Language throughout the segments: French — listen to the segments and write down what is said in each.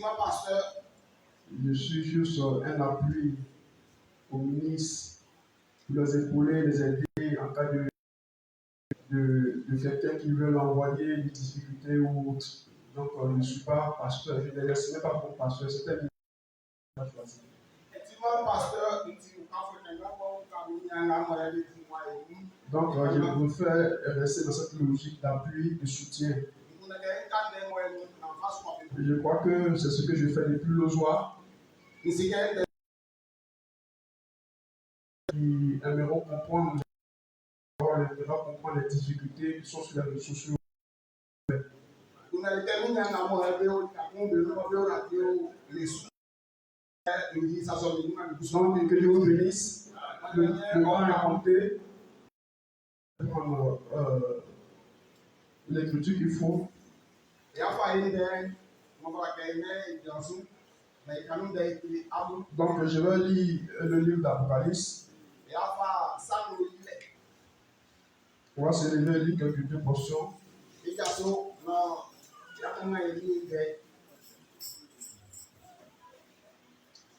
Effectivement, pasteur. Je suis juste un appui aux ministres pour les épauler, les aider en cas de quelqu'un qui veut l'envoyer des difficultés ou autre. Donc, je ne suis pas pasteur, je ne laisse même pas pour pasteur, c'est un ministre qui a choisi. Effectivement, pasteur, donc, je vous fais rester dans cette logique d'appui, de soutien. Je crois que c'est ce que je fais depuis le soir. Qui aimeront comprendre les difficultés qui sont sur les réseaux sociaux. Donc, que Dieu vous bénisse. Le temps est compté. Prendre l'écriture qu'il faut. Donc, je vais lire le livre d'Apocalypse. Voici, je vais lire quelques portions.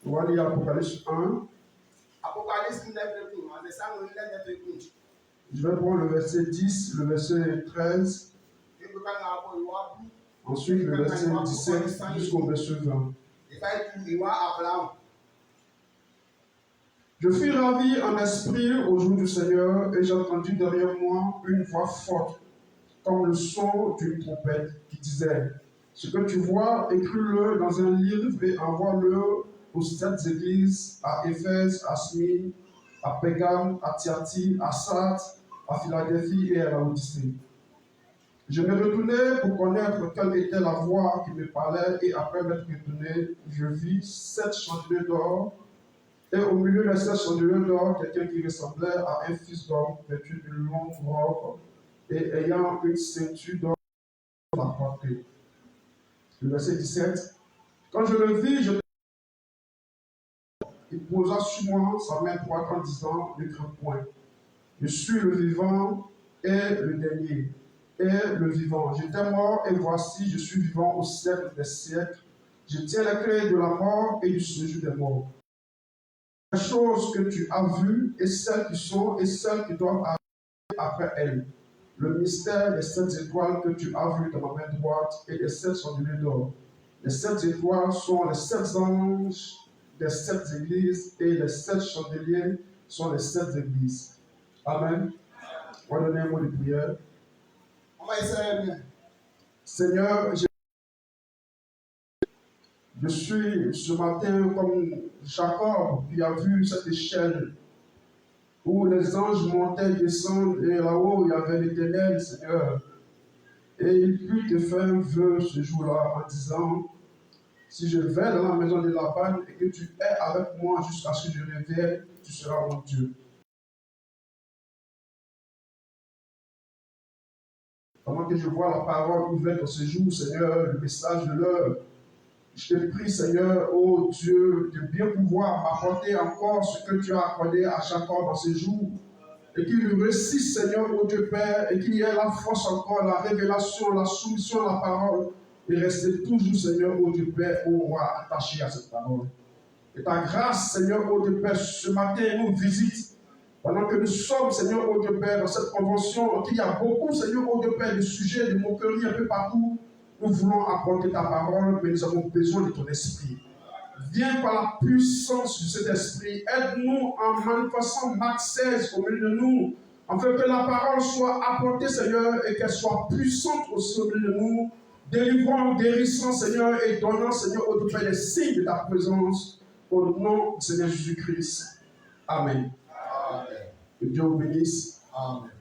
On va lire Apocalypse 1. Je vais prendre le verset 10, le verset 13. Ensuite, le verset 17 jusqu'au verset 20. Je fus ravi en esprit au jour du Seigneur et j'ai entendu derrière moi une voix forte, comme le son d'une trompette, qui disait: ce que tu vois, écris-le dans un livre et envoie-le aux 7 églises, à Éphèse, à Smyrne, à Pérgame, à Thyatire, à Sardes, à Philadelphie et à Laodicée. Je me retournai pour connaître quelle était la voix qui me parlait, et après m'être retourné, je vis 7 chandeliers d'or, et au milieu de ces chandeliers d'or, quelqu'un qui ressemblait à un fils d'homme, vêtu d'une longue robe et ayant une ceinture d'or à porter. Le verset 17. Quand je le vis, il posa sur moi sa main droite en disant: ne crains point. Je suis le vivant et le dernier, et le vivant. J'étais mort et voici, je suis vivant au siècle des siècles. Je tiens la clé de la mort et du séjour des morts. Les choses que tu as vues et celles qui sont et celles qui doivent arriver après elles. Le mystère des 7 étoiles que tu as vues dans ma main droite et des 7 chandeliers d'or. Les 7 étoiles sont les 7 anges des 7 églises et les 7 chandeliers sont les 7 églises. Amen. On va donner un mot de prière. Seigneur, je suis ce matin comme Jacob qui a vu cette échelle où les anges montaient et descendaient, et là-haut il y avait l'Éternel, Seigneur. Et il put te faire un vœu ce jour-là en disant: si je vais dans la maison de Laban et que tu es avec moi jusqu'à ce que je revienne, tu seras mon Dieu. Pendant que je vois la parole ouverte en ce jour, Seigneur, le message de l'heure, je te prie, Seigneur, oh Dieu, de bien pouvoir m'apporter encore ce que tu as accordé à Jacob dans ce jour. Et qu'il réussisse, Seigneur, oh Dieu Père, et qu'il y ait la force encore, la révélation, la soumission à la parole, et rester toujours, Seigneur, oh Dieu Père, oh roi, attaché à cette parole. Et ta grâce, Seigneur, oh Dieu Père, ce matin nous visite. Pendant que nous sommes, Seigneur, oh Dieu Père, dans cette convention, qu'il y a beaucoup, Seigneur, oh Dieu Père, de sujets, de moqueries un peu partout, nous voulons apporter ta parole, mais nous avons besoin de ton esprit. Viens par la puissance de cet esprit, aide-nous en manifestant Marc 16 au milieu de nous, afin que la parole soit apportée, Seigneur, et qu'elle soit puissante aussi au milieu de nous, délivrant, guérissant, Seigneur, et donnant, Seigneur, au Dieu Père, les signes de ta présence, au nom du Seigneur Jésus-Christ. Amen. Que Dieu vous bénisse. Amen.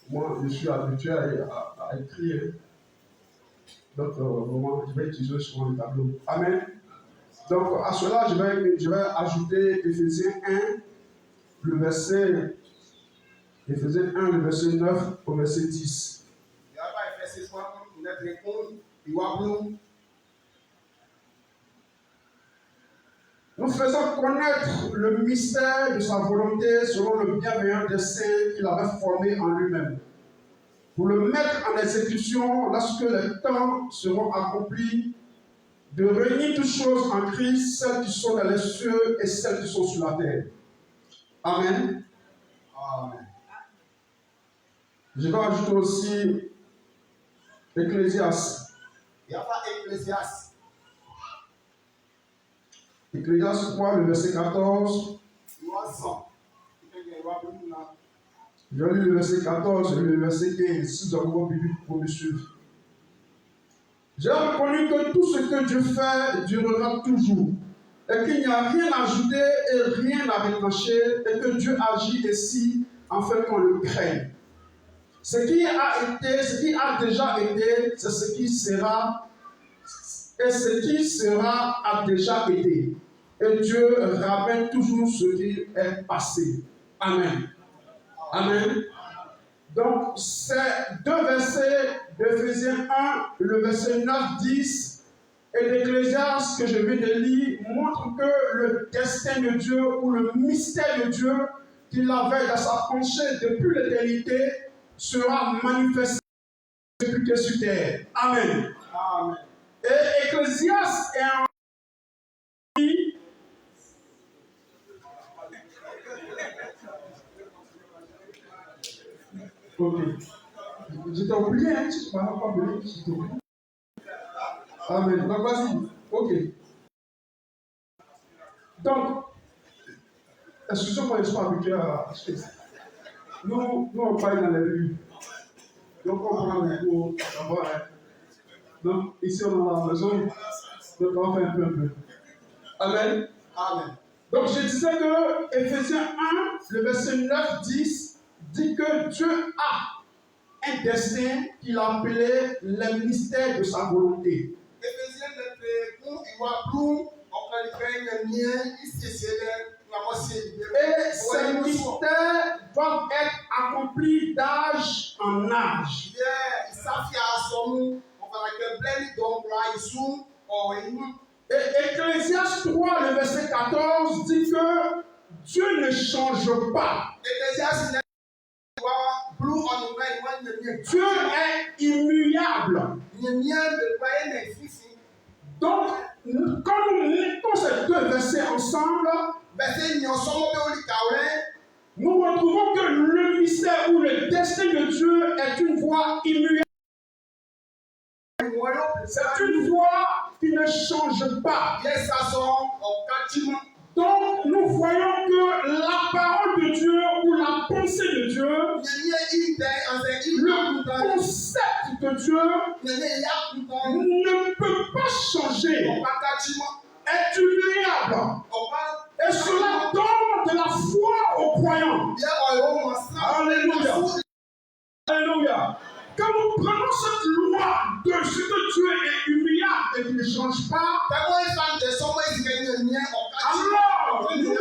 Moi, je suis habitué à écrire. Donc, vraiment, je vais utiliser souvent le tableau. Amen. Donc, à cela, je vais ajouter Éphésiens 1, le verset 9 au verset 10. Nous faisons connaître le mystère de sa volonté selon le bienveillant dessein qu'il avait formé en lui-même, pour le mettre en exécution lorsque les temps seront accomplis, de réunir toutes choses en Christ, celles qui sont dans les cieux et celles qui sont sur la terre. Amen. Amen. Je vais ajouter aussi Ecclésiaste. Il y a pas Ecclésiaste. Ecclésiaste 3, le verset 14. Je lis le verset 14 et le verset 15. Si vous avez vos Bibles pour me suivre. J'ai reconnu que tout ce que Dieu fait durera toujours, et qu'il n'y a rien à ajouter et rien à retrancher, et que Dieu agit ici afin qu'on le craigne. Ce qui a été, ce qui a déjà été, c'est ce qui sera, et ce qui sera a déjà été. Et Dieu ramène toujours ce qui est passé. Amen. Amen. Donc, ces deux versets d'Éphésiens 1, le verset 9, 10 et d'Ecclésiaste que je viens de lire montrent que le destin de Dieu ou le mystère de Dieu qu'il avait dans sa pensée depuis l'éternité sera manifesté depuis sur terre. Amen. Amen. Et Ecclésiaste est un ok. J'étais oublié, hein, tu ne m'as pas oublié, j'étais oublié. Amen. Donc vas-y. Ok. Donc, excusez-moi, je ne suis pas habitué à acheter ça. Nous, on parle dans les rues. Donc, on prend les cours d'abord. Hein. Donc, ici, on est dans la maison. Donc, on fait un peu. Amen. Amen. Donc, je disais que Éphésiens 1, le verset 9, 10, dit que Dieu a un destin qu'il appelait les mystères de sa volonté. Éphésiens et ces mystères doivent être accomplis d'âge en âge. Et Ecclésiaste 3, le verset 14 dit que Dieu ne change pas. Dieu est immuable. Donc, quand nous mettons ces deux versets ensemble, nous retrouvons que le mystère ou le destin de Dieu est une voie immuable. C'est une voie qui ne change pas. Donc, nous voyons que la parole de Dieu ou la pensée de Dieu, le concept de Dieu ne peut pas changer, est immuable. Et cela donne de la foi aux croyants. Alléluia. Alléluia. Quand nous prenons cette loi de ce que Dieu est immuable et qu'il ne change pas, alors nous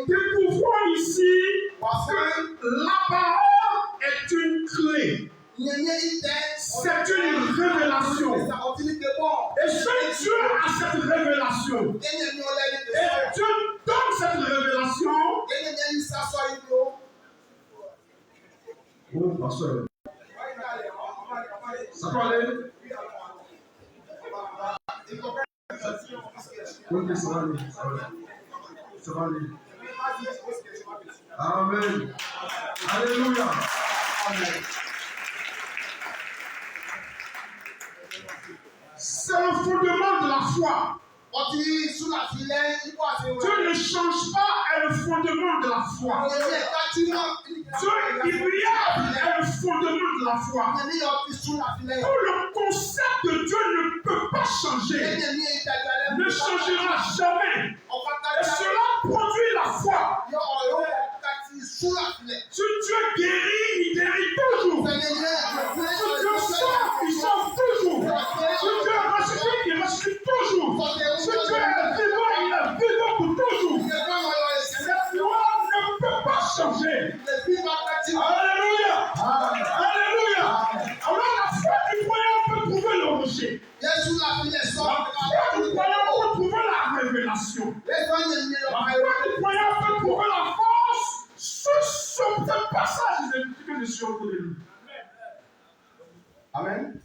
découvrons ici que la parole est une clé. C'est une révélation. Et seul Dieu a cette révélation. Et Dieu donne cette révélation. Oh, pasteur. Ça peut aller? Ok, ça va aller. Ça va aller. Amen. Alléluia. Amen. C'est le fondement de la foi. Dieu ne change pas est le fondement de la foi. Dieu immuable est le fondement de la foi. Tout le concept de Dieu ne peut pas changer, ne changera jamais. Et cela produit la foi. Si Dieu guérit, il guérit toujours. Si Dieu sauve, il sauve toujours. Si Dieu ressuscite, il ressuscite toujours. Si Dieu est vivant, il est vivant pour toujours. Cette loi ne peut pas changer. Alléluia. Alléluia. Alors la foi du croyant peut trouver le rocher. La foi du croyant peut trouver la révélation. La foi du croyant peut trouver la force sur ce passage que je suis en train de lire. Amen.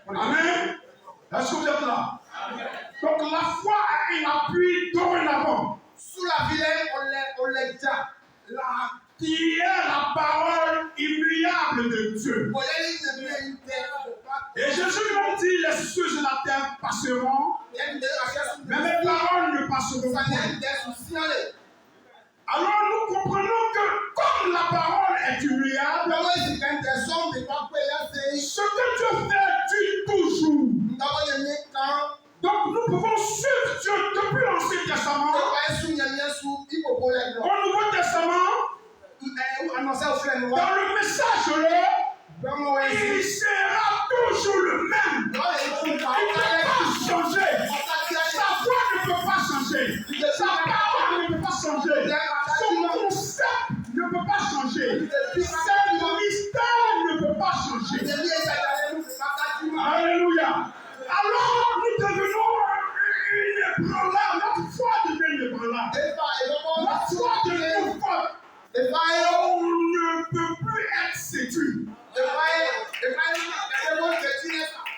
Amen. Est-ce que vous êtes là? Donc la foi a un appui dorénavant. Sous la vilaine, on l'est déjà. Qui est la parole immuable de Dieu. Et Jésus lui dit, les cieux et la terre passeront, mais mes paroles ne passeront pas. Alors nous comprenons que comme la parole est immuable, ce que Dieu fait dure toujours. Donc nous pouvons suivre Dieu depuis l'Ancien Testament, au Nouveau Testament, dans le message là, il sera toujours le même. Il ne peut pas changer. Sa voix ne peut pas changer. Sa parole ne peut pas changer. Son concept ne peut pas changer. Son mystère ne peut pas changer. Alléluia. Alors nous devenons une ébranlable. Notre foi devient une ébranlable. Notre foi devient forte. On ne peut plus être séduit.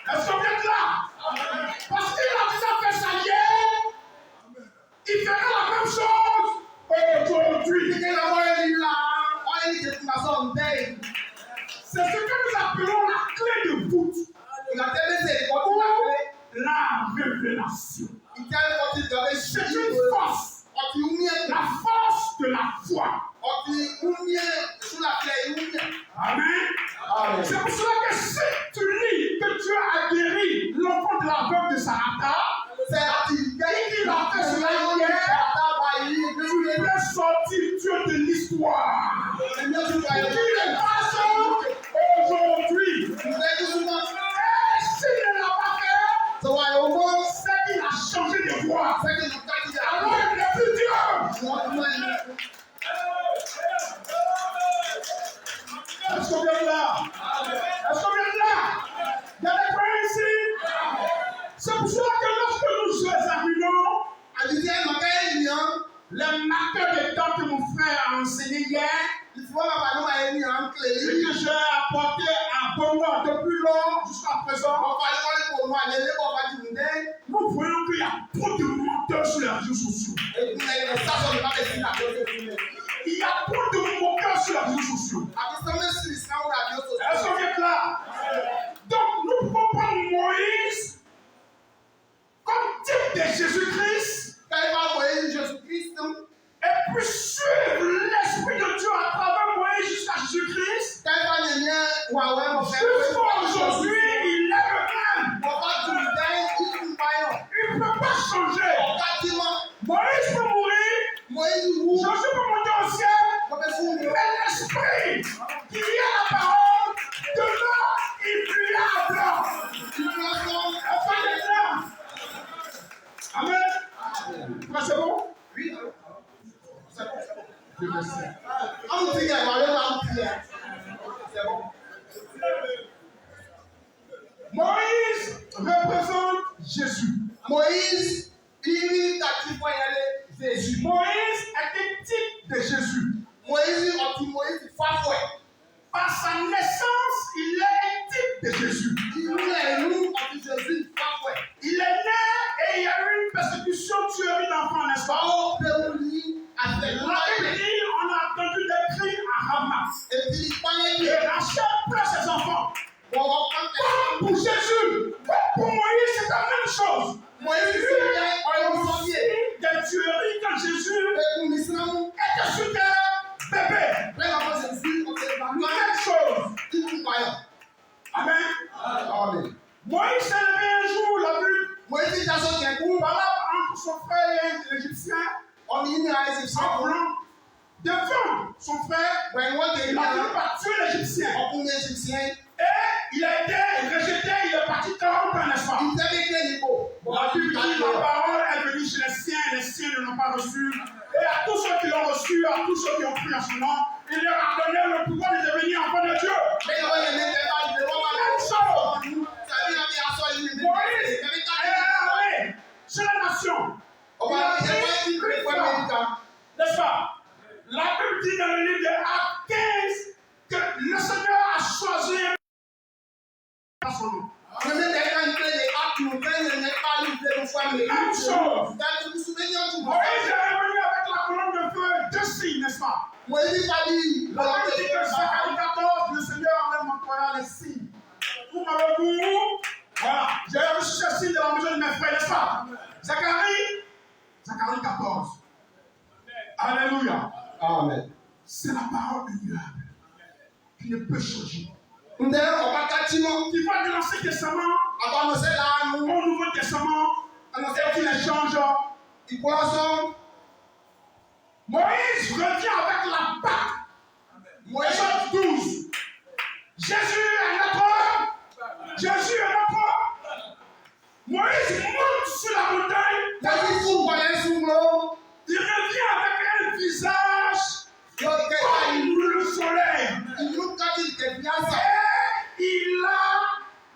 Est-ce que vous êtes là? Parce qu'il a déjà fait ça hier, il fera la même chose aujourd'hui. C'est ce que nous appelons la clé de voûte. La révélation. C'est une force. La force de la foi. Amen. C'est pour cela que si tu lis que Dieu a guéri l'enfant de la veuve de Sarata, et qu'il a fait cela hier, tu peux sortir Dieu de l'histoire. Il est passant aujourd'hui. Et s'il ne l'a pas fait, c'est qu'il a changé de voie. Alors il n'est plus Dieu. Est-ce qu'on vient de là? Est-ce qu'on vient de là? Il y a des frères ici. C'est pour cela que lorsque nous examinons les marqueurs de temps que mon frère a enseigné hier, et que j'ai apporté à Bonois depuis lors jusqu'à présent, nous voyons qu'il y a trop de menteurs sur les réseaux sociaux. Il y a trop de moqueurs sur les réseaux sociaux. Est-ce que vous êtes là? Donc nous pouvons prendre Moïse comme type de Jésus-Christ et puis suivre l'Esprit de Dieu à travers Moïse jusqu'à Jésus-Christ. Jusqu'à aujourd'hui, il est le même. Il ne peut pas changer. Moïse peut mourir, Jésus peut monter au ciel, mais l'Esprit qui est la parole demeure immuable. Amen. C'est bon? Oui. C'est bon. Dieu merci. Moïse représente Jésus. Moïse Moïse est un type de Jésus. Par sa naissance, il est un type de Jésus. Il est né et il y a eu une persécution, tuerie d'enfants, n'est-ce pas? La Bible dit, on a entendu des cris à Hamas. Et Rachel pleure ses enfants. Comme pour Jésus, pour Moïse, c'est la même chose. Moïse aussi des tueries quand Jésus était sur terre, bébé. Même chose. Amen. Moïse s'est levé un jour, il a vu entre son frère et l'Égyptien, en voulant défendre son frère, il a fini par tuer l'Égyptien. Et il a été rejeté, il est parti 40 ans, n'est-ce pas? La Bible dit la parole est venue chez les siens ne l'ont pas reçu. Et à tous ceux qui l'ont reçu, à tous ceux qui ont cru en son nom, il leur a donné le pouvoir de devenir enfants de Dieu. Moïse est allé chez la nation. N'est-ce pas? La Bible dit dans le livre de Actes 15 que le Seigneur a choisi Même chose. Vous vous souvenez de moi? Moïse est revenu avec la colonne de feu, 2 signes, n'est-ce pas? Moïse a dit, La Bible dit que Zacharie 14, le Seigneur enlève mon croyant les signes. Vous m'avez vu? Voilà. J'ai reçu ce signe de la maison de mes frères, n'est-ce pas? Zacharie 14. Alléluia. Amen. C'est la parole immuable qui ne peut changer. Qui Qui va de l'Ancien Testament au Nouveau Testament et qui ne change. Moïse revient avec la Pâque. Exode 12. Jésus est notre homme. Jésus est notre homme. Moïse monte sur la montagne. Il revient avec un visage comme le soleil. Et il a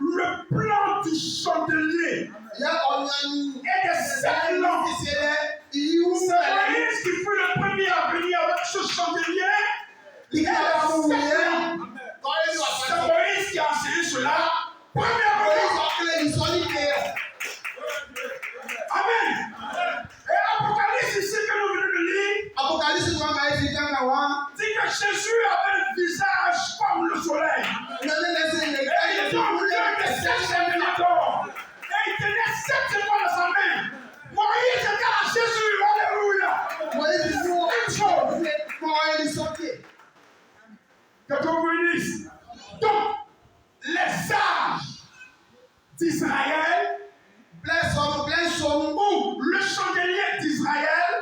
le plan du chandelier et des 7 lampes. C'est Moïse qui fut le premier à venir avec ce chandelier. Et les 7 lampes. C'est Moïse qui a enseigné cela. Premièrement. Amen. Et Apocalypse ici que nous venons de lire, dit que Jésus avait un visage comme le soleil. Et il était au milieu des 7 serviteurs. Et il tenait 7 étoiles dans sa main. Moïse était à Jésus. Alléluia. Une chose. Que Dieu vous dise. Donc, les sages d'Israël, ou le chandelier d'Israël,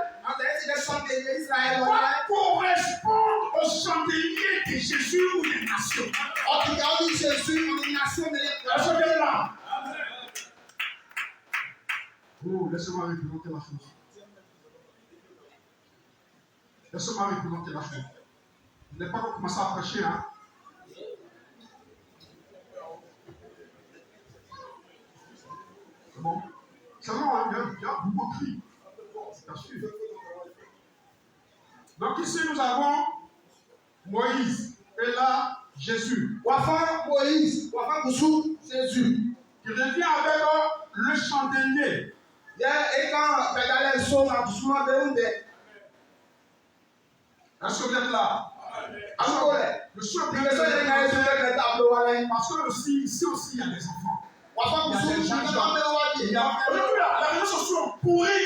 va correspondre au chandelier de Jésus ou des nations. Est-ce que est là? Oh, laissez-moi représenter la chose. Laissez-moi représenter la chose. Je n'ai pas commencé à prêcher, hein. C'est bon? C'est bon, hein? Il y a beaucoup de cris. Bien sûr. Donc ici, nous avons Moïse et là, Jésus. Jésus. Qui revient avec le chandelier. Est-ce que vous êtes là? Alors, le chandelier. Parce que ici aussi, il y a des enfants. Il y a des jeunes gens. Aujourd'hui, les réseaux sociaux ont pourri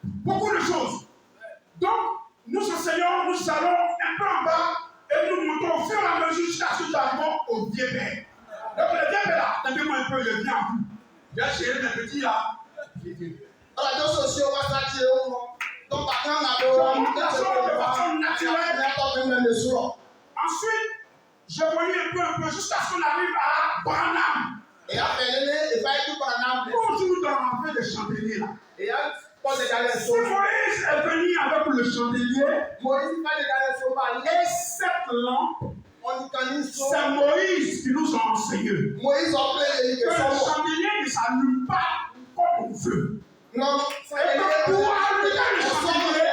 beaucoup de choses. Donc, nous enseignons, nous allons un peu en bas et nous montons au fur et à mesure jusqu'à ce que nous arrivons au vieux père. Donc, le vieux père là, attendez-moi un peu, il vient en vous. J'ai chéri mes petits là. Donc, de façon naturelle. Ensuite, je relis un peu jusqu'à ce qu'on arrive à Branham. Toujours dans l'envers de chandelier là. Si Moïse est venu avec le chandelier et 7 lampes, c'est Moïse qui nous a enseigné que le chandelier ne s'allume pas comme on veut. Et donc, pour allumer le chandelier,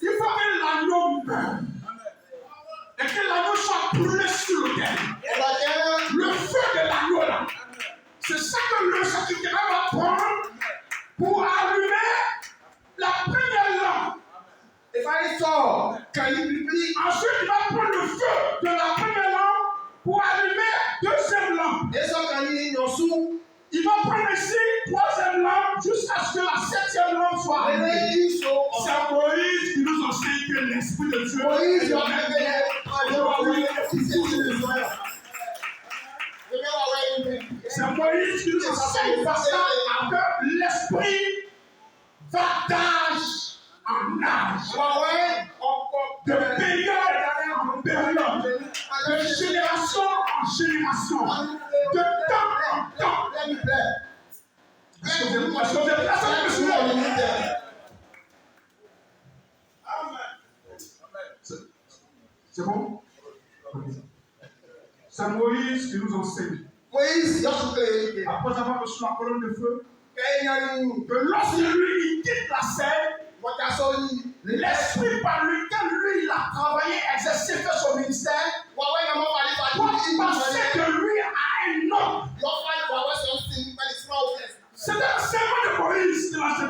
il faut que l'agneau meure et que l'agneau soit brûlé sur l'autel. Le feu de l'agneau là, c'est ça que le sacrificateur va prendre pour allumer la première lampe. Ensuite, il va prendre le feu de la première lampe pour allumer la deuxième lampe. Il va prendre ici 3e lampe jusqu'à ce que la 7e lampe soit allumée. C'est Moïse qui nous enseigne que l'Esprit de Dieu c'est Moïse qui nous enseigne que l'Esprit va d'âge en âge, de période en période, de génération en génération, de temps en temps. Est-ce que vous êtes là, ça me suit? C'est bon? C'est Moïse qui nous enseigne. Après avoir reçu la colonne de feu, que lorsque lui il quitte la scène, l'esprit par lequel lui il a travaillé, exercé, fait son ministère, pensait que lui a un nom. C'est un serment de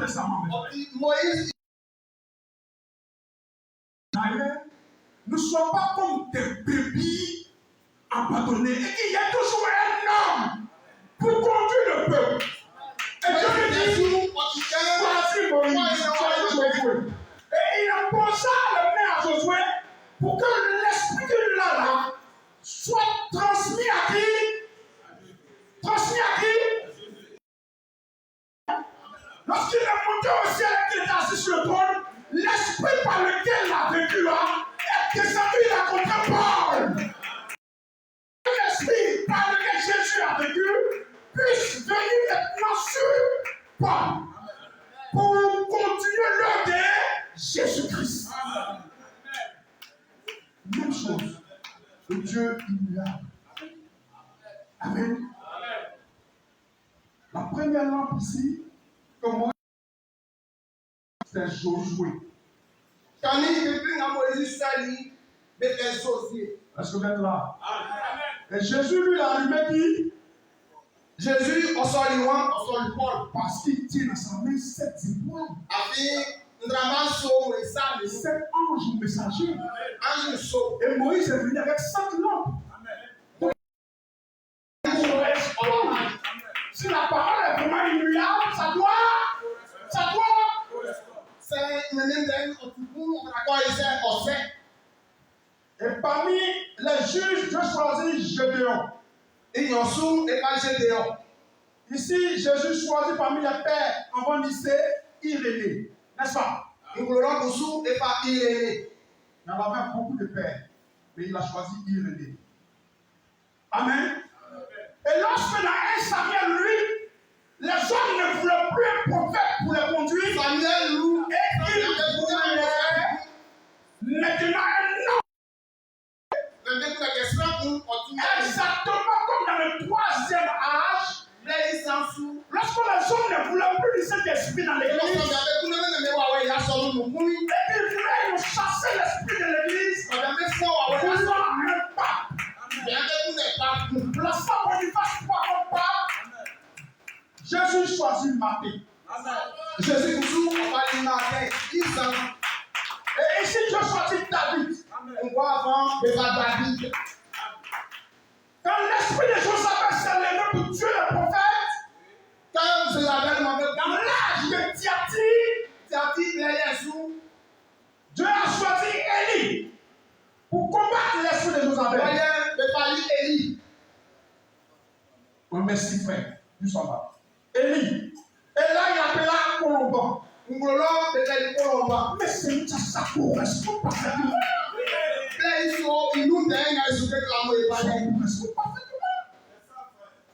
Testament. Moïse, Ne sois pas comme des bébés abandonnés. Et qu'il y a toujours un homme pour conduire le peuple. Et Dieu me dit, choisis Moïse, choisis Josué. Et il a pensé à le mettre à Josué pour que l'esprit qu'il a là soit transmis à qui? Transmis à qui? Lorsqu'il est monté au ciel et qu'il était assis sur le trône, l'esprit par lequel il a vécu là est descendu, il a compris Paul. L'esprit par lequel Jésus a vécu puisse venir maintenant sur Paul pour continuer l'œuvre de Jésus-Christ. Même chose. Le Dieu immuable. Amen. La première lampe ici, comment c'est Josué. quand il prit à Moïse sali, mais les Josué. Est-ce que vous êtes là? Et Jésus lui l'a allumé qui? Jésus, on sort le loin, on sort le Paul. Parce qu'il tient dans sa main 7 étoiles. Après, nous avons sauvé ça, mais 7 anges messagers. ange saut. Et Moïse est venu avec 5 lampes. Si la parole est vraiment immuable, ça doit. C'est une même on a quoi il sait, on sait. Et parmi les juges, Dieu choisit Gédéon. Ils ont sous et pas Gédéon. Ici, Jésus choisit parmi les pères avant lycée Irénée. N'est-ce pas? Nous voulons sous et pas Irénée. Il y en avait beaucoup de pères, mais il a choisi Irénée. Amen. Et lorsque dans 1 Samuel 8, les hommes ne voulaient plus un prophète pour les conduire, Samuel loue et ils voulaient maintenant un homme. Exactement comme dans le 3e âge, lorsque les hommes ne voulaient plus du Saint-Esprit dans l'église, et qu'ils voulaient chasser l'esprit de l'église, voulant un pape. La femme Boniface croit au pape. Jésus choisit Matthieu. Jésus nous on va lui marquer. Et ici, Dieu choisit David. On voit avant de David. Quand l'esprit de Josaphat s'est levé pour tuer le prophète, Quand Josaphat m'a fait dans l'âge de Thyatire, Dieu a choisi Élie pour combattre l'esprit de Josaphat. On met si frère, du s'en Élie. Et là, il appela Colomban. Mais c'est ça correspond parfaitement.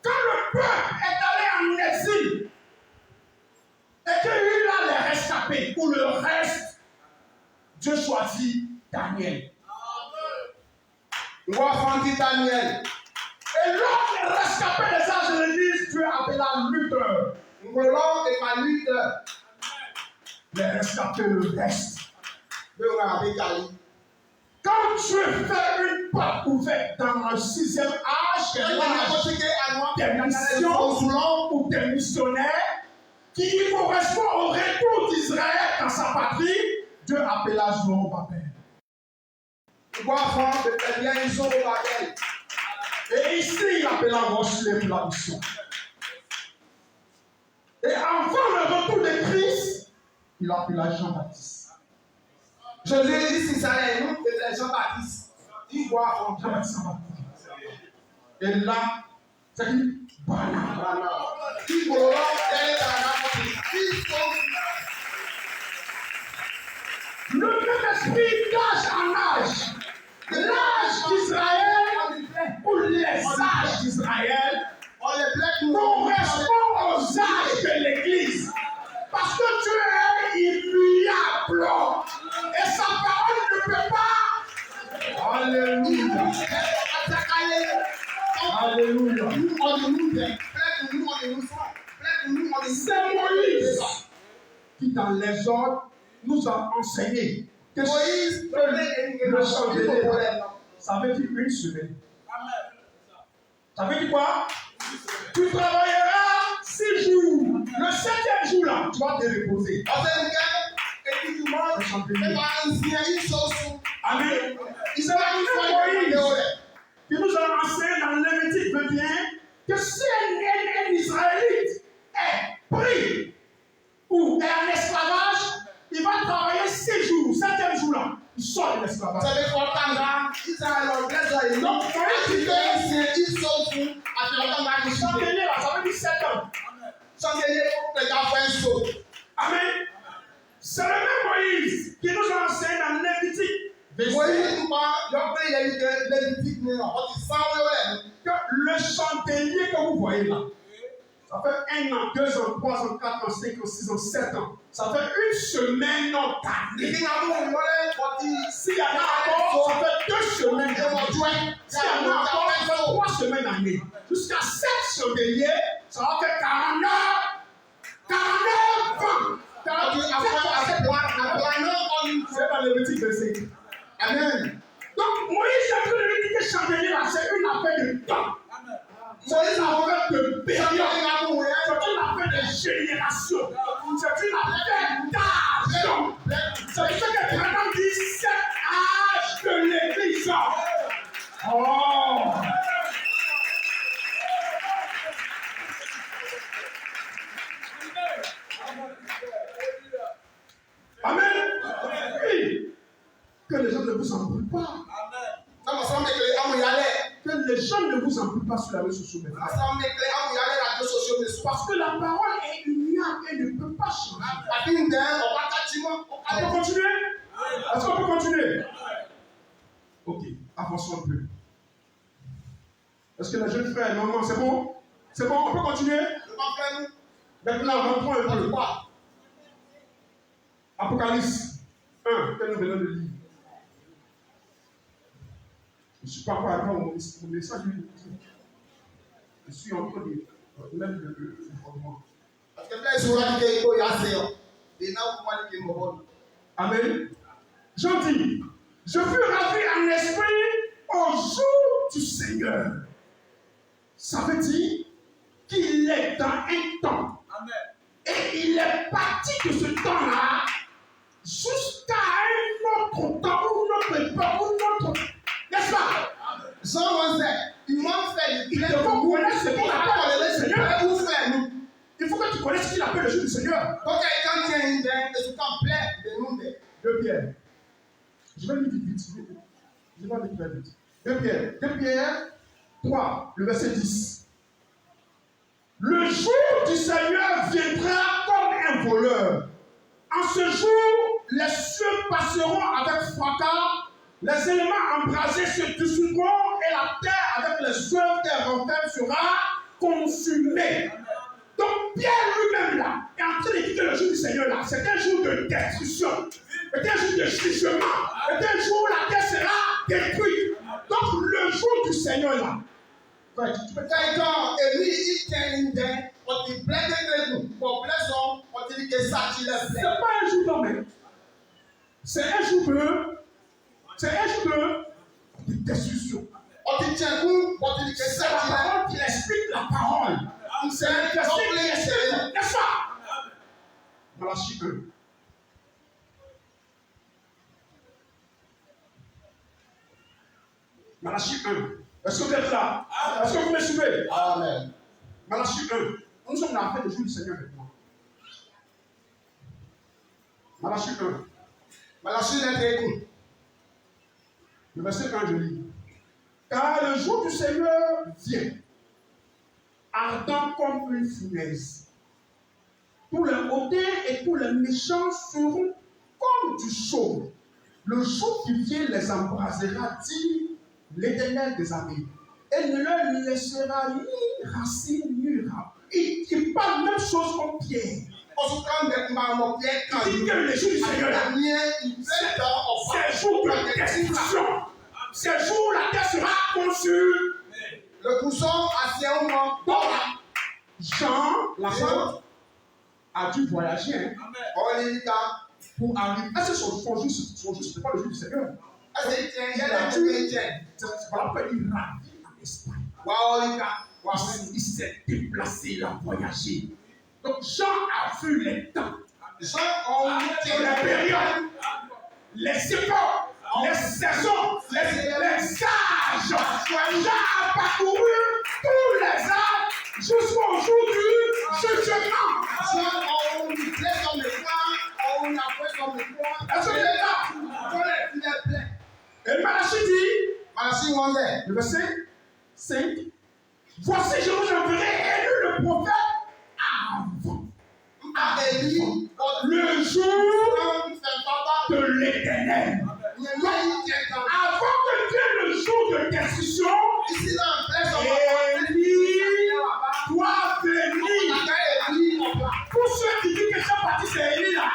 Quand le peuple est allé en exil et qu'il a les rescapés ou le reste, Dieu choisit Daniel. Daniel. Et l'autre rescapé des âges de l'église, Dieu appela Luther. Les rescapés le reste. Quand Dieu fait une porte ouverte dans le 6e âge, qui est l'âge des missions ou des missionnaires, qui correspond au retour d'Israël dans sa patrie, Dieu appela Zorobabel. Et ici, il appela Rochelet pour la mission. Et avant le retour de Christ, il appela Jean-Baptiste. Jésus dit si ça est nous, c'est Jean-Baptiste. Il voit en Jean-Baptiste. Et là, c'est qui? Le même esprit d'âge en âge. L'âge d'Israël ou les âges d'Israël correspond aux âges de l'Église. Parce que Dieu est immuable. Et sa parole ne peut pas. Alléluia. Alléluia. C'est Moïse qui, dans les ordres, nous a enseigné que Moïse le chandelier, ça veut dire une semaine. Ça veut dire quoi? Tu travailleras 6 jours. Le 7e jour là, tu vas te reposer. Amen. C'est la même Moïse qui nous a enseigné dans Lévitique 21 que si un Israélite est pris ou est en esclavage, il va travailler 6 jours, 7e jour-là, il sort de l'esclavage. Donc, chandelier là, ça veut dire 7 ans. Amen. C'est le même Moïse qui nous a enseigné dans Lévitique. Que le chandelier que vous voyez là, ça fait 1 an, 2 ans, 3 ans, 4 ans, 5 ans, 6 ans, 7 ans. Ça fait 1 semaine non d'année. S'il y en a encore, ça fait 2 semaines d'année. S'il y en a encore, ça fait 3 semaines d'année. Jusqu'à 7 chandeliers, ça va faire 49 ans. C'est dans le petit verset. Amen. Donc, Moïs a pris le petit chandelier là, c'est une affaire de temps. C'est une affaire de période. C'est une affaire de génération. C'est une affaire d'âge. C'est ce que Branham dit, c'est l'âge de l'église. Oh! Amen. Oui. Que les gens ne vous en brûlent pas. Que les gens ne vous en brûlent pas sur la réseau sociale. Parce que la parole est immuable et ne peut pas changer. On peut continuer? Est-ce qu'on peut continuer? Ok, avançons un peu. Est-ce que la jeune frère, maman, c'est bon? C'est bon, on peut continuer? Maintenant, rentrons un peu. Apocalypse 1, que nous venons de lire. Je ne suis pas encore mon message. Je suis en train de mettre le fondement. Amen. Jean dit, je fus ravi en esprit au jour du Seigneur. Ça veut dire qu'il est dans un temps. Amen. Et il est parti de ce temps-là jusqu'à un autre temps, ou notre époque, ou notre... N'est-ce pas? Il faut que tu connaisses ce qu'il appelle le jour du Seigneur. De Pierre. Je vais lire vite. Je vais lire très vite. De Pierre 3, le verset 10. Le jour du Seigneur viendra comme un voleur. En ce jour, les cieux passeront avec fracas, les éléments embrasés se dissoudront et la terre avec les œuvres des renferts sera consumée. Donc Pierre lui-même là est en train de dire que le jour du Seigneur là, c'est un jour de destruction, c'est un jour de jugement, c'est un jour où la terre sera détruite. Donc le jour du Seigneur là, c'est pas un jour d'homme, c'est un jour de destruction. C'est la parole qui explique la parole. C'est n'est-ce pas? Malachie 1. Malachie 1. Est-ce que vous êtes là? Est-ce que vous me suivez? Amen. Malachie 1. Nous sommes dans la fin du jour du Seigneur maintenant. Malachie 1. Malachie 1. Le verset 1, je lis. Car le jour du Seigneur vient, ardent comme une fournaise. Tous les hautains et tous les méchants seront comme du chaume. Le jour qui vient les embrasera, dit l'Éternel des armées, et ne leur laissera ni racine ni rame. Il parle même chose comme Pierre. Il dit que le jour du Seigneur, c'est jour de destruction. C'est jour où la terre sera conçue. Le cousson à un moment. Jean, l'apôtre, a dû voyager pour arriver. Est-ce que son jour, ce n'est pas le jour du Seigneur? Il ravit en Espagne. Il s'est déplacé, il a voyagé. Donc Jean a vu les temps, Jean a vu les périodes, les époques, les saisons, les âges. Jean a parcouru tous les âges jusqu'au jour du jugement. Jean a vu comme le temps, on a fait comme le temps. Est-ce que c'est là? Et Malachie dit, Malachie 1, le verset 5, voici je vous enverrai élu le prophète avant. Élie, Le jour de l'éternel. Avant que vienne le jour de destruction, Élie doit venir. Pour ceux qui disent que Jean-Baptiste est Élie là,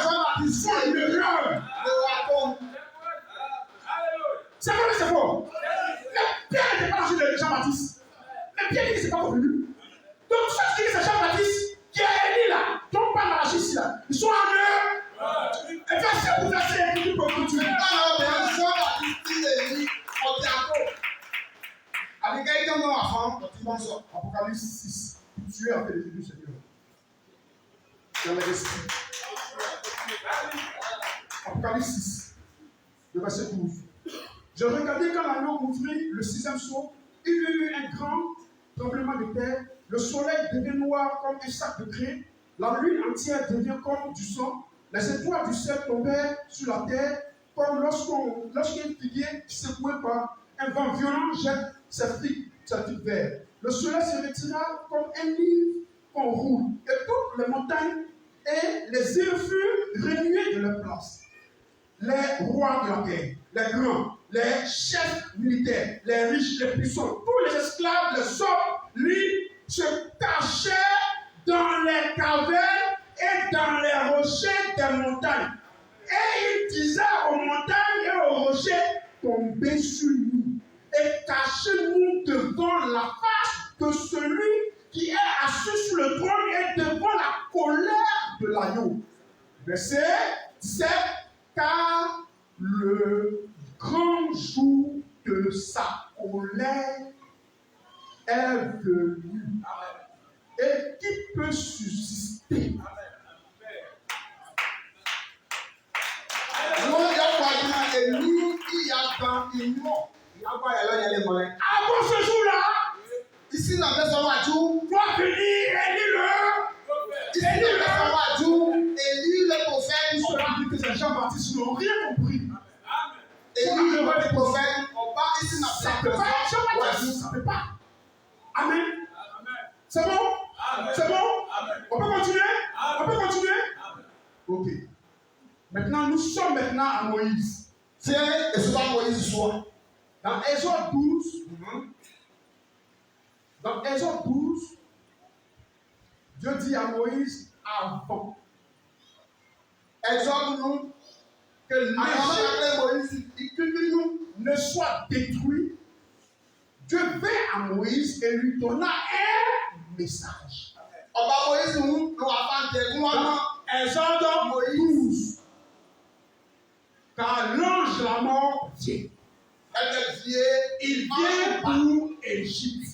Jean-Baptiste c'est une erreur. C'est vrai, c'est faux. Mais Pierre n'était pas dans le de Jean-Baptiste. Mais Pierre dit que ce n'est pas revenu. Donc ceux qui disent que c'est Jean-Baptiste qui est Élie là, donc pas dans la justice là, ils sont en eux. Et verset pour verset, et puis pour continuer. Apocalypse 6. Tu es en fait les du Seigneur. Dans l'esprit. Apocalypse 6, le verset 12. Je regardais quand l'agneau ouvrit le 6e sceau, il y eut un grand tremblement de terre, le soleil devient noir comme un sac de craie, la lune entière devient comme du sang, les étoiles du ciel tombèrent sur la terre, comme lorsqu'un figuier secoué par un vent violent jette ses figues vertes. Le soleil se retira comme un livre qu'on roule, et toutes les montagnes et les îles furent remuées de leur place. Les rois de la terre, les grands, les chefs militaires, les riches, les puissants, tous les esclaves, les hommes libres se cachaient dans les cavernes et dans les rochers des montagnes. Et ils disaient aux montagnes et aux rochers, tombez sur nous et cachez-nous devant la face de celui qui est assis sur le trône et devant la colère de l'agneau. Verset 17. Car le grand jour de sa colère est venu. Et qui peut subsister? Avant ce jour-là, ici dans le Samajou, doit venir Élie le prophète, on a dit que ces Jean-Baptiste n'ont rien compris. Élie le prophète, on va ici dans Ça ne peut pas, Jean-Baptiste, ça ne peut pas. Amen. C'est bon? C'est bon? On peut continuer? On peut continuer? Ok. Maintenant, nous sommes maintenant à Moïse. Tiens, et ce pas Moïse soit. Dans Exode 12, Dieu dit à Moïse avant. Exode nous, que l'Égypte ne soit détruit. Dieu vint à Moïse et lui donna un message. Exode 12. Car l'ange de la mort vient. Il vient pour Égypte.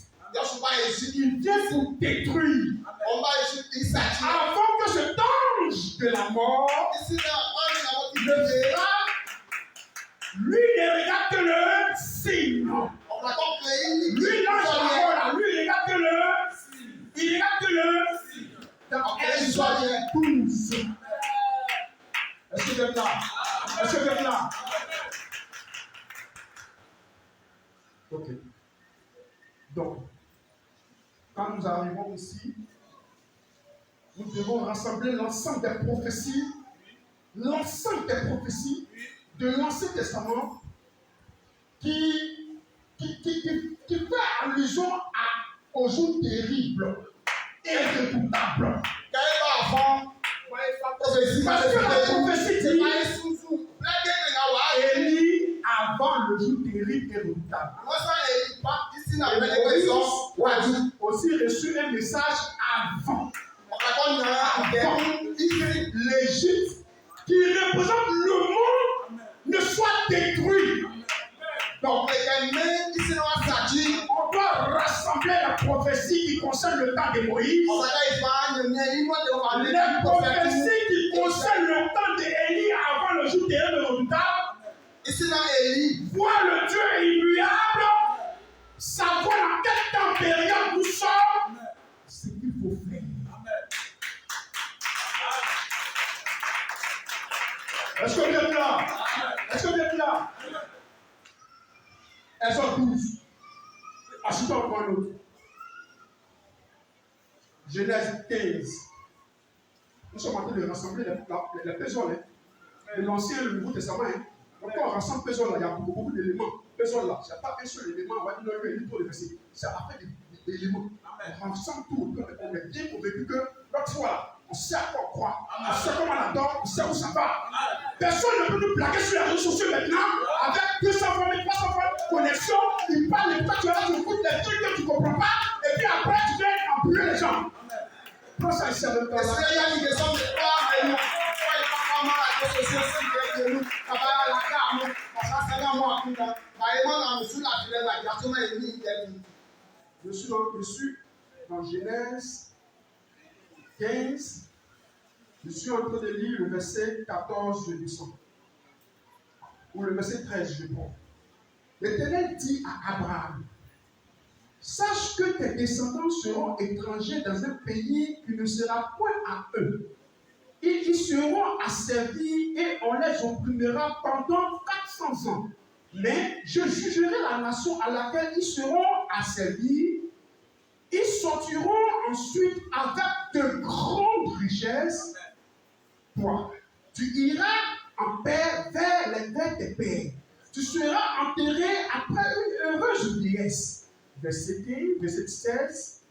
Il vient pour détruire. Avant que cet ange de la mort le verra, lui ne regarde que le signe. Lui, l'ange de la mort, là, lui, il regarde que le. Il regarde que le. Dans Exode 12. Est-ce que vous êtes là? Est-ce que vous êtes là? Ok. Donc, quand nous arrivons ici, nous devons rassembler l'ensemble des prophéties de l'Ancien Testament qui fait allusion au jour terrible et redoutable. Parce que la prophétie dit Élie avant le jour terrible et redoutable. Et Moïse aussi reçu un message avant. L'Égypte qui représente le monde ne soit détruit. Donc, on doit rassembler la prophétie qui concerne le temps de Moïse, les prophéties qui concernent le temps d'Élie avant le jour terrible de redoutable, voir le Dieu immuable, savoir dans quelle temps période nous sommes, ce qu'il faut faire. Est-ce que vous êtes là? Est-ce que vous êtes là? Elles sont 12. Asseyez-vous encore un autre. Genèse 15. Nous sommes en train de rassembler les pésoles de l'Ancien et le Nouveau Testament. Quand on rassemble pésoles, il y a beaucoup d'éléments. Pésoles là, il n'y a pas un seul élément. On va dire non, il y a trop de versets. C'est après des éléments. On rassemble tout. On est bien convaincu que l'autre fois, on sait à quoi on croit. On sait comment on adore, on sait où ça va. Personne ne peut nous plaquer sur les réseaux sociaux maintenant avec 200 fois, 300 fois de connexion. Ils parlent de toi, tu vas là, tu écoutes des trucs que tu ne comprends pas. Et puis après, tu viens embrûler les gens. Prends ça ici avec toi. Est-ce qu'il y a une question de quoi? Je suis dans Genèse 15. Je suis en train de lire le verset 14, je descends. Ou le verset 13, je prends. L'Éternel dit à Abraham, sache que tes descendants seront étrangers dans un pays qui ne sera point à eux. Ils y seront asservis et on les opprimera pendant 400 ans. Mais je jugerai la nation à laquelle ils seront asservis. Ils sortiront ensuite avec de grandes richesses. Toi, tu iras en paix vers les terres des pères. Tu seras enterré après une heureuse vieillesse. Verset 15, verset 16.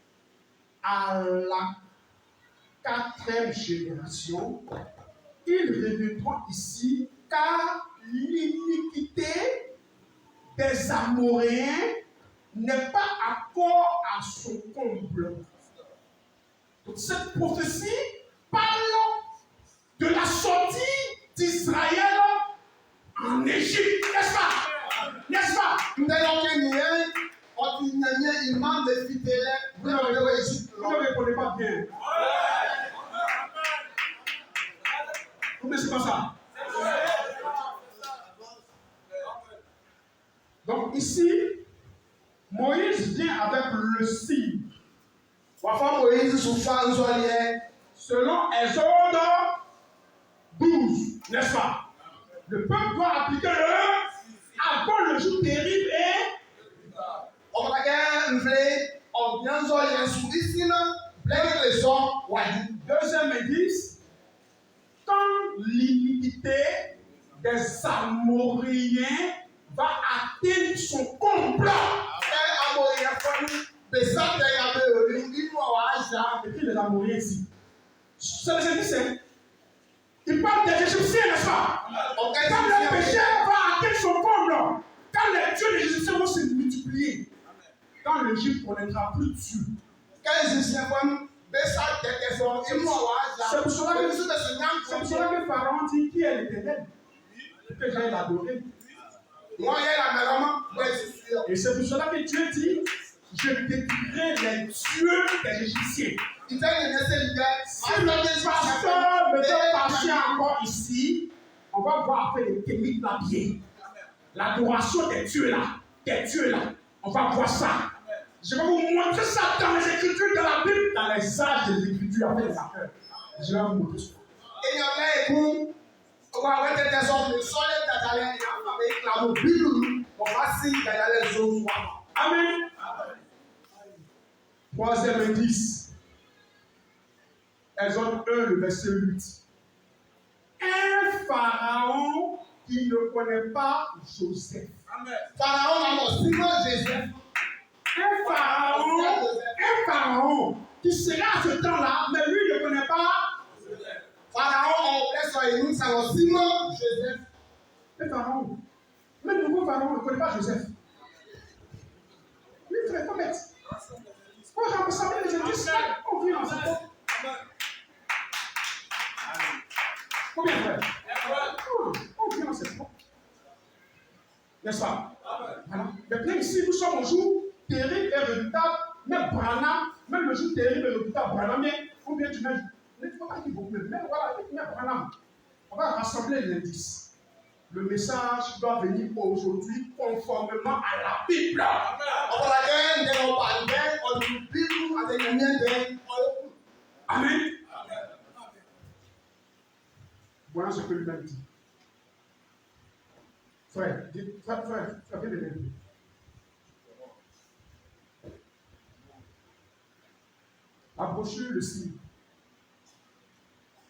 À la 4e génération, ils reviendront ici, car l'iniquité des Amoréens n'est pas encore à son comble. Donc cette prophétie parle de la sortie d'Israël en Égypte, n'est-ce pas? N'est-ce pas? Vous ne répondez pas bien. Vous ne savez pas ça? Donc ici, Moïse vient avec le signe. Selon Exode 12, n'est-ce pas? Le peuple doit appliquer avant le jour terrible et deuxième indice, quand l'iniquité des Amoréens va atteindre son comble. Et puis les Amoréens ici. C'est les indices. Il parle des Égyptiens, n'est-ce pas? Quand le péché va atteindre son comble, quand les dieux des Égyptiens vont se multiplier, quand l'Égypte ne connaîtra plus de Dieu. C'est pour cela que Pharaon dit qui est l'Éternel. Que j'aille l'adorer. Et c'est pour cela que Dieu dit je détruirai les dieux des Égyptiens. Si le pasteur me donne passer encore ici, on va voir après les techniques de la pierre. L'adoration des dieux là. On va voir ça. Je vais vous montrer ça dans les Écritures de la Bible, dans les sages des Écritures avec les acteurs. Je vais vous montrer ça. Amen. Troisième indice. Exode 1, le verset 8. Un pharaon qui ne connaît pas Joseph. Amen. Un pharaon qui sera à ce temps-là, mais lui ne connaît pas Joseph. Le pharaon. Même le nouveau pharaon ne connaît pas Joseph. Lui, il ne pas bête. Quand on ressemble les indices, on vit dans cette porte. Combien de frères? On vit dans cette porte. N'est-ce pas? Voilà. Maintenant, ici, nous sommes au jour terrible et redoutable. Même Branham Même le jour terrible, le putain Branham, ou bien tu mets. Il ne faut pas qu'il beaucoup, mais voilà, tu mets Branham. On va rassembler les indices. Le message doit venir aujourd'hui conformément à la Bible. Amen. Voilà ce que lui-même dit. Frère, viens de l'aider. La brochure, le signe.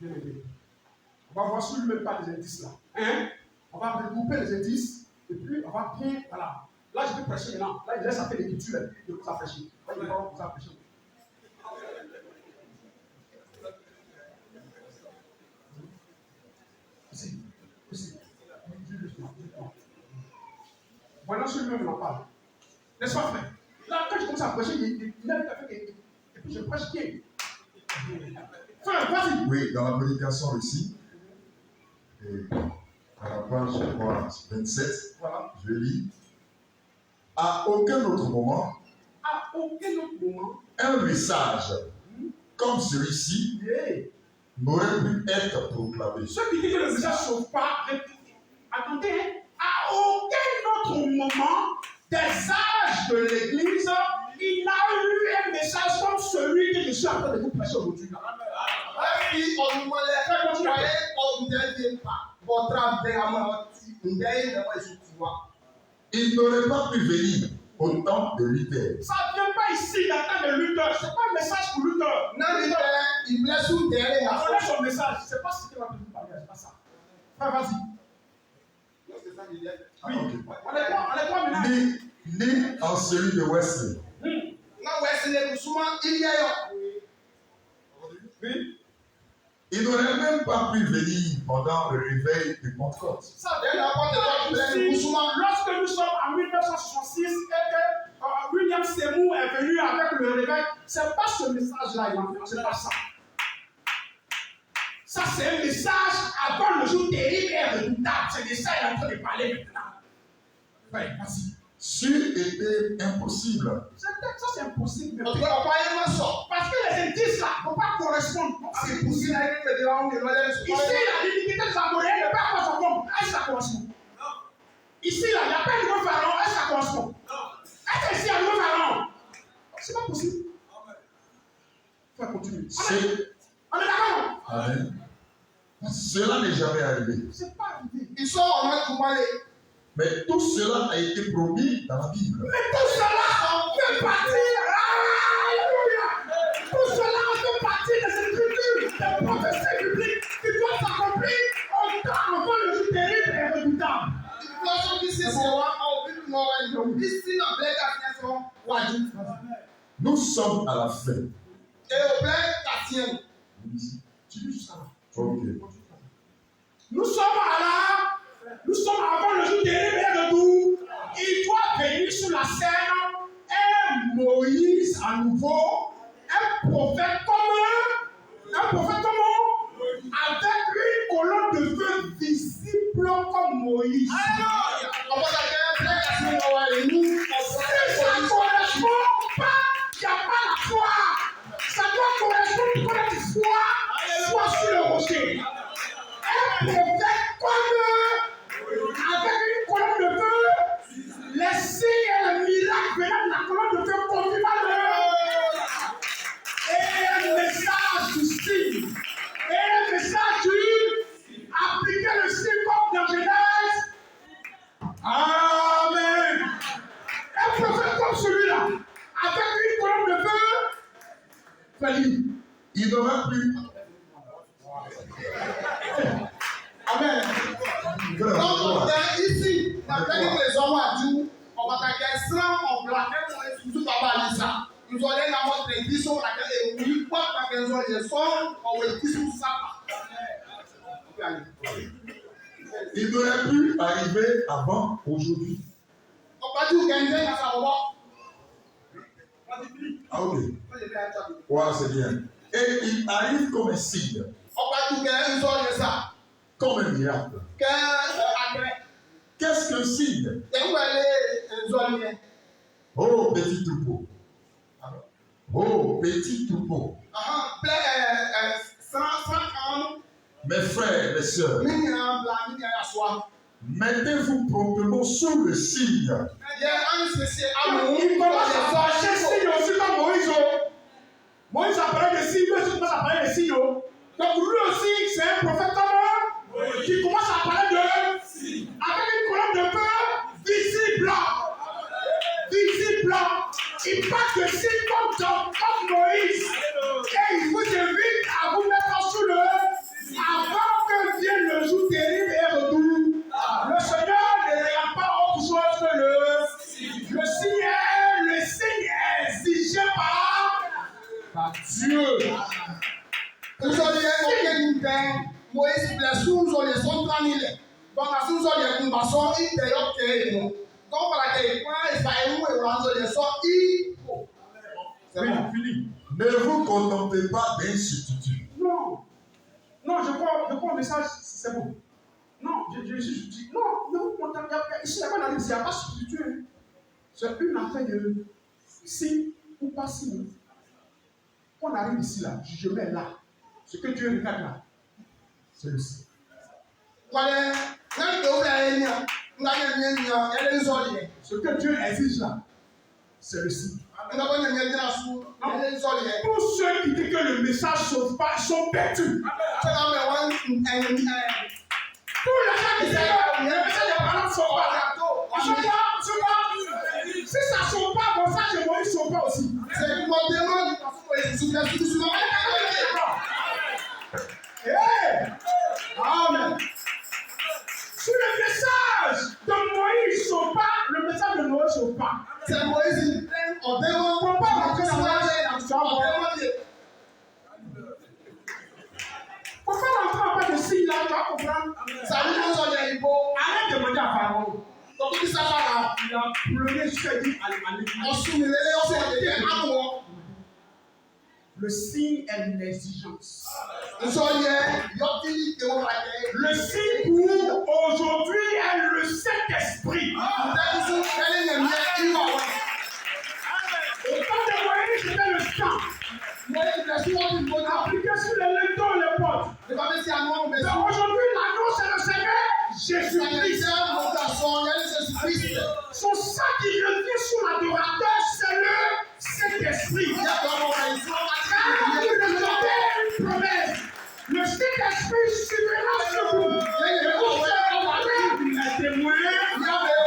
Viens de l'aider. On va voir sur lui-même pas des indices là. Hein? On va regrouper les indices et puis on va bien. Voilà. Là, je peux prêcher maintenant. Là, il laisse à faire l'écriture de quoi ça prêcher. Là, il va voir ça prêcher. Ici. Voilà sur lui-même on en parle. N'est-ce pas, frère? Là, quand je commence à prêcher, il a fait et puis je prêche bien. Frère, vas-y. Oui, dans la prédication ici, et à la page 27, Voilà. je lis, à aucun autre moment, un message comme celui-ci n'aurait pu être proclamé. Ceux qui disent que le message ne sauve pas, attendez, hein, à aucun autre moment des âges de l'Église, il n'a eu un message comme celui que je suis en train de vous prêcher aujourd'hui. Il n'aurait pas pu venir au temps de Luther. Ça ne vient pas ici dans le temps de Luther. Ce n'est pas un message pour Luther. On connaît son message. Ce n'est pas ce qu'il va vous parler. Ce n'est pas ça. Frère, vas-y. Oui. On est quoi maintenant? Ni en celui de Wesley. Oui. Il n'aurait même pas pu venir pendant le réveil de Pentecôte. Lorsque nous sommes en 1966 et que William Seymour est venu avec le réveil, ce n'est pas ce message-là, ce n'est pas ça. Ça, c'est un message avant le jour terrible et redoutable. C'est de ça qu'il est en train de parler maintenant. Oui, vas-y. C'eût été impossible. Ça, c'est impossible. Parce que les indices là ne vont pas correspondre. C'est possible. Ici, la divinité des Amoréens ne peut pas avoir son compte. Est-ce que ça correspond? Ici, là, il n'y a pas de nouveau pharaon. Est-ce que ça correspond? Est-ce que ici, il y a un nouveau pharaon? C'est pas possible. Il faut continuer. On est d'accord? Amen. Cela n'est jamais arrivé. C'est pas arrivé. Ils sont en train de parler. Mais tout cela a été promis dans la Bible. Mais tout cela fait partie. Alléluia. Tout cela fait partie des Écritures, des prophéties bibliques qui doivent s'accomplir avant le jour terrible et redoutable. Nous sommes à la fin. Tu dis juste ça. Ok. Nous sommes avant le jour terrible et retour. Il doit venir sur la scène un Moïse à nouveau, un prophète commun, avec une colonne de feu visible comme Moïse. Si ça ne correspond pas, il n'y a pas la foi. Ça doit correspondre pour que la foi soit sur le rocher. Un prophète comme avec une colonne de feu, les signes et les miracles venant de la colonne de feu confirment et un message du signe, et un message du appliquer le signe comme dans Genèse. Amen. Un prophète comme celui-là, avec une colonne de feu, Il n'aurait plus. Amen. Donc, ici, on a dit que les hommes ont dit, on va t'accueillir sans on plaquer pour tout à Lisa. Nous allons dans notre édition, on a dit, oui, quoi, parce qu'ils ont les sons, on va écouter tout ça. Il n'aurait pu arriver avant aujourd'hui. On va dire qu'il y a un ça va. Ah ok. Ouais, c'est bien. Et il arrive comme un signe. On va dire qu'il y a ça. Comme un miracle. Qu'est-ce qu'un signe? Oh, petit troupeau. Oh, petit troupeau. Mes frères, mes sœurs, mettez-vous promptement sous le signe. Il commence à fâcher signe aussi comme Moïse. Moïse a parlé de signes, lui aussi commence à parler de signes. Donc lui aussi, c'est un prophète comme eux, qui commence à parler de signes. Avec une colonne de feu visible. Visible. Il parle de signes comme Moïse. Et il vous invite à vous mettre sous le avant que vienne le jour terrible et retour. Le Seigneur ne regarde pas autre chose que le signe exigé par Dieu. Moïse blesse sous les sons tranquilles. Donc, à sous les combattants, il te y a donc, voilà, Ne vous contentez pas d'un substitut. Non, je crois au message, c'est bon. Non, je dis, non, ici, la bonne analyse, il n'y a pas substitut. C'est une affaire de si ou pas si. Quand on arrive ici, là, je mets là. Ce que Dieu regarde là, c'est le si. Voilà, ce que Dieu exige là, c'est le si. Pour ceux qui disent que le message ne sauve pas, ils sont perdus. Pour les gens qui disent que le message des parents ne sauve pas, ils sont pas. Si ça ne sauve pas, bon, ça, chez moi, ils ne sauvent pas aussi. C'est mon démon. Amen. Si le message de Moïse ne sauve pas, le message de Noé ne sauve pas. C'est Moïse en démon. On ne peut pas rentrer dans la faut faire l'enfant pas de signe là, tu vas comprendre. Ça veut dire que arrête de demander à Pharaon. donc il a pleuré jusqu'à dire le signe est une exigence. Le signe pour aujourd'hui est le Saint-Esprit. Au temps de Moïse, c'était le sang. Appliqué sur les lentons et les potes. Mais aujourd'hui, l'annonce est le Seigneur Jésus-Christ. Son sang qui revient sur l'adorateur, c'est le Saint-Esprit. Une promesse. Le Saint-Esprit suivra sur vous. Et vous serez les témoins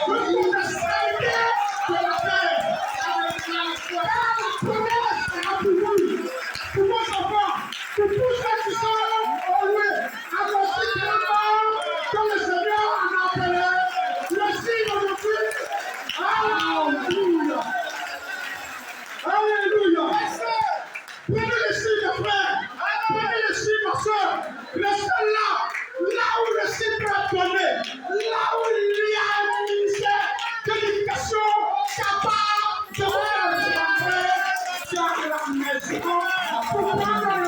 de toute la sainteté de la terre. La promesse sera pour vous, pour vos enfants, pour tous ceux qui sont au loin, à vos citoyens, comme le Seigneur en a appelé. Le signe aujourd'hui. Alléluia. Alléluia. Prenez le signe, frère. Prenez le signe, ma soeur. Restez là où le signe peut être donné, là où il y a un ministère d'éducation capable de faire rentrer dans la maison pour prendre le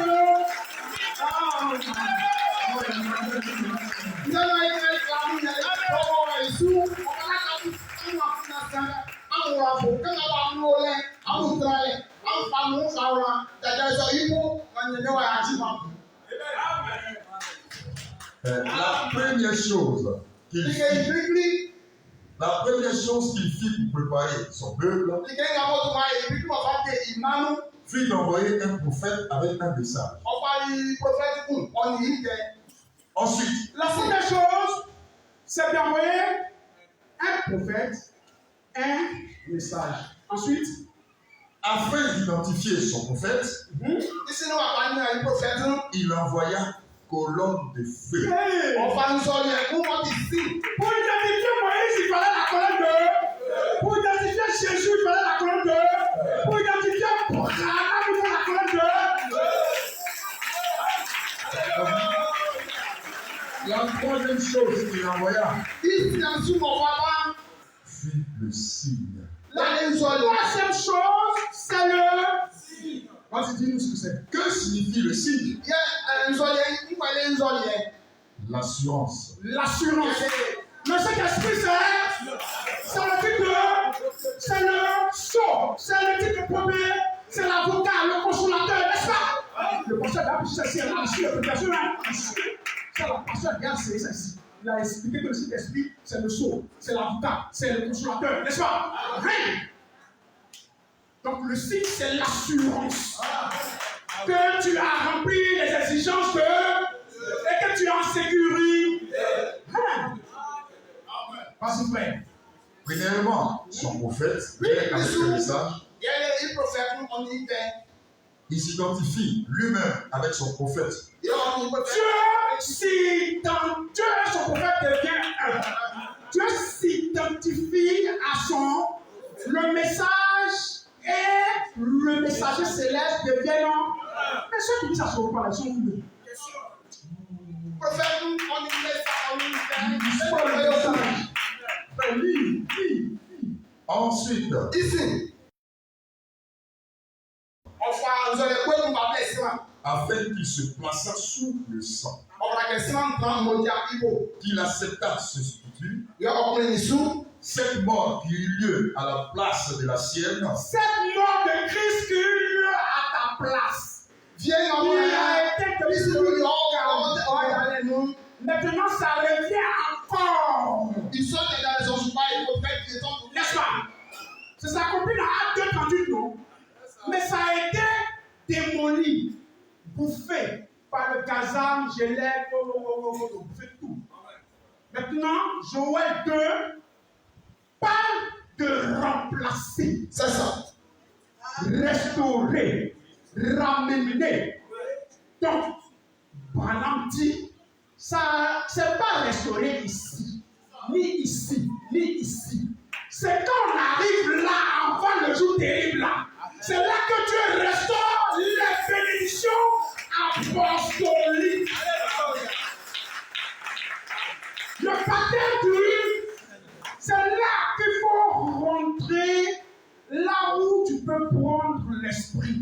La première chose qu'il fit pour préparer son peuple fut d'envoyer un prophète avec un message. Ensuite, la première chose, c'est d'envoyer un prophète, un message. Ensuite, afin d'identifier son prophète, il envoya colonne de feu. Pour identifier Moïse, il fallait la colonne de feu. Pour identifier Jésus, il fallait la colonne de feu. Pour identifier Abraham, il fallait la colonne de feu. La troisième chose qu'il envoya fut le signe. La troisième chose, c'est le signe. Vas-y, dis-nous ce que c'est. Que signifie le signe? L'assurance. L'assurance. Le Saint-Esprit, c'est le titre, c'est le sceau, c'est le titre premier c'est l'avocat, le consolateur, n'est-ce pas? Le pasteur d'Abish, c'est le personnel. C'est la pasteur Diane, c'est ceci. Il a expliqué que le Saint-Esprit, c'est le sceau, c'est l'avocat, c'est le consolateur, n'est-ce pas? Amen. Donc le signe, c'est l'assurance que tu as rempli les exigences et que tu es en sécurité. Vas-y, frère. Premièrement, son prophète, avec le message, il s'identifie lui-même avec son prophète. Dieu, son prophète devient un. Dieu s'identifie à le message et le messager céleste deviennent un. Mais ceux qui disent ça sur le parler sont fous. Ensuite, ici, afin qu'il se plaça sous le sang, qu'il accepta ce statut, cette mort qui eut lieu à la place de la sienne, cette mort de Christ qui eut lieu à ta place, il a été maintenant ça revient encore. N'est-ce pas? C'est ça accompli dans Acte 2:38, non? Mais ça a été démoli, bouffé par le gazan, gelé, bouffé tout. Maintenant, Joël 2 parle de remplacer. C'est ça. Restaurer, ramener. Donc, Branham dit, ça, c'est pas restaurer ici, ni ici, ni ici. C'est quand on arrive là, avant le jour terrible là. C'est là que Dieu restaure les bénédictions apostoliques. Le baptême d'huile, c'est là qu'il faut rentrer là où tu peux prendre l'esprit.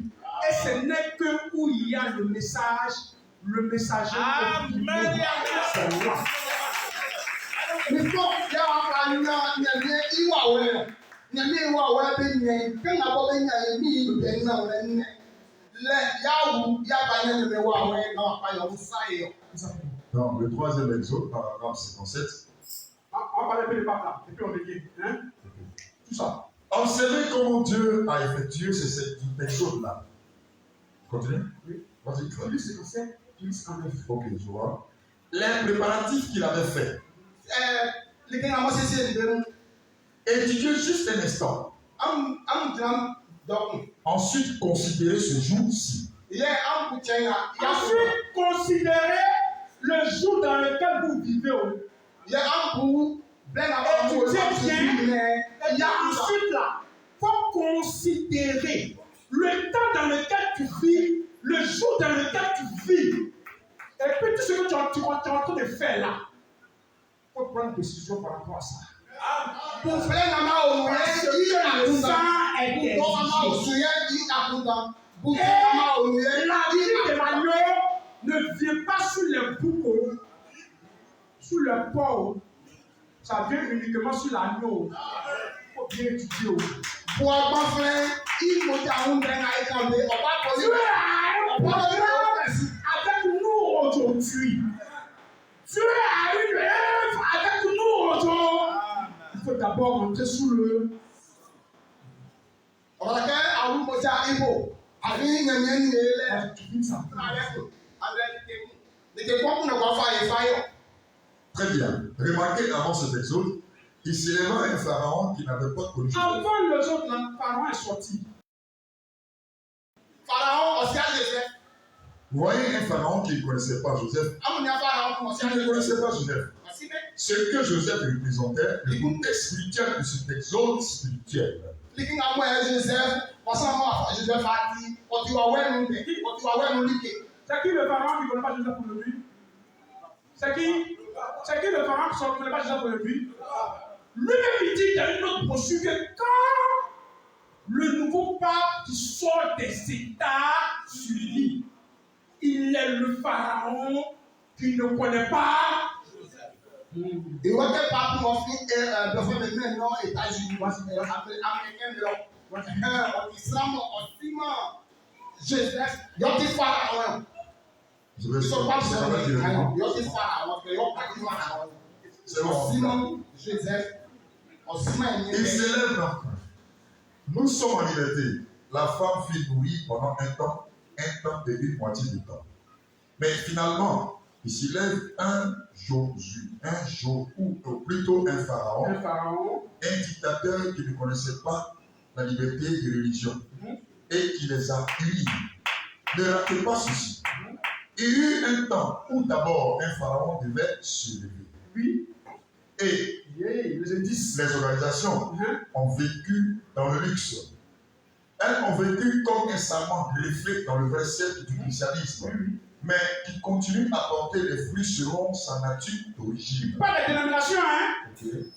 Et ce n'est que où il y a le message, le messager. Amen. C'est là. Dans le troisième exode, paragraphe 57, on va parler un peu de pape là, et puis on begin. Hein? Tout ça. Observez comment Dieu a effectué cet exode-là. Continue. Oui. Vas-y. Tu lis 57, tu lis 59. Ok, je vois. Les préparatifs qu'il avait faits. Étudiez juste un instant. Ensuite, considérez ce jour-ci. Ensuite, considérez le jour dans lequel vous vivez. Étudiez bien. Et ensuite, là, il faut considérer le temps dans lequel tu vis, le jour dans lequel tu vis. Et puis, tout ce que tu es en train de faire là, il faut prendre une décision par rapport à ça. Parce que le sang est exigé. Et la vie de l'agneau ne vient pas sur les boucaux, sur le porc. Ça vient uniquement sur l'agneau. Il faut bien étudier. Tu avec nous aujourd'hui. Tu as une œuvre avec nous aujourd'hui. Il faut d'abord rentrer sous le. Très bien. Remarquez avant cet exode, il s'éleva un pharaon qui n'avait pas connu. Avant le jour, le pharaon est sorti. Vous voyez un pharaon qui ne connaissait pas Joseph. Il ne connaissait pas Joseph. Ce que Joseph représentait, le contexte spirituel de cet exode spirituel. C'est qui le pharaon qui ne connaît pas Joseph pour le but? C'est qui le pharaon qui ne connaît pas Joseph pour le but? Lui-même il dit dans une autre posture que quand le nouveau pape qui sort des États-Unis, il est le pharaon qui ne connaît pas. Joseph, yọtí Pharaon. Je vais c'est quand même dire le nom. Yọtí Pharaon, yọtí Pharaon. C'est bon. Simon, Joseph, il s'élève donc. Nous sommes en liberté. La femme fut nourrie pendant un temps et une moitié du temps. Mais finalement, il s'élève un jour, ou plutôt un pharaon, un dictateur qui ne connaissait pas la liberté de religion et qui les a unis. Ne ratez pas ceci. Il y eut un temps où d'abord un pharaon devait se lever. Oui. Et les organisations ont vécu dans le luxe. Elles ont vécu comme un savant greffé dans le vrai siècle du christianisme, mais qui continue à porter les fruits selon sa nature d'origine. Pas de dénomination, hein? Okay.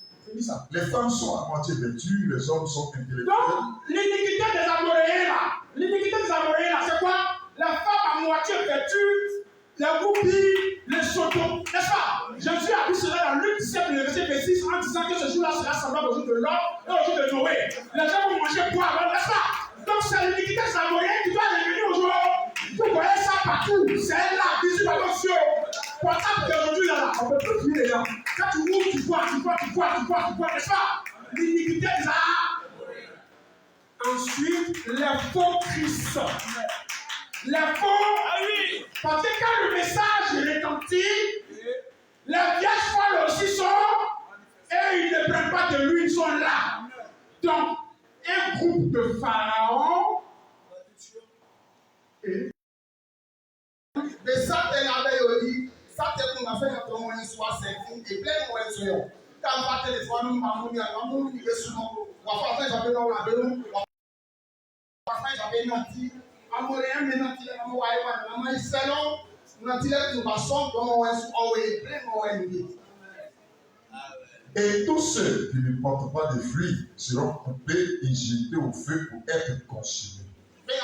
Les femmes sont à moitié vêtues, les hommes sont intellectuels. Donc, l'iniquité des Amoréens là, c'est quoi? La femme à moitié vêtue, les goupilles, les sotos, n'est-ce pas? Jésus a dit cela dans Luc 7, le verset 26, en disant que ce jour-là sera semblable au jour de l'homme et au jour de Noé. Les gens vont manger pour avant, n'est-ce pas? Donc, c'est l'iniquité des Amoréens qui doit revenir aujourd'hui. Vous voyez ça partout. C'est là, visible à vos yeux. Portable d'aujourd'hui, là, on peut plus finir les gens. Quand tu ouvres, tu vois, n'est-ce pas? L'iniquité des Amoréens. Ensuite, les faux Christ. Les faux, parce que quand le message retentit, les vieilles folles aussi sont, et ils ne prennent pas de lui, ils sont là. Donc, un groupe de pharaons, et ça, t'es là, ça, t'es qu'on a fait notre moyen soit certain, et plein de moyens soyons. Quand on va téléphoner, on va nous dire souvent, on va faire j'avais dans la belle, on va faire j'avais nanti. Amoréen maintenant il est maman waïwa maman il salon maintenant il est tout basson donc on est plein on est et tous ceux qui ne portent pas de fruits seront coupés et jetés au feu pour être consumés. Mais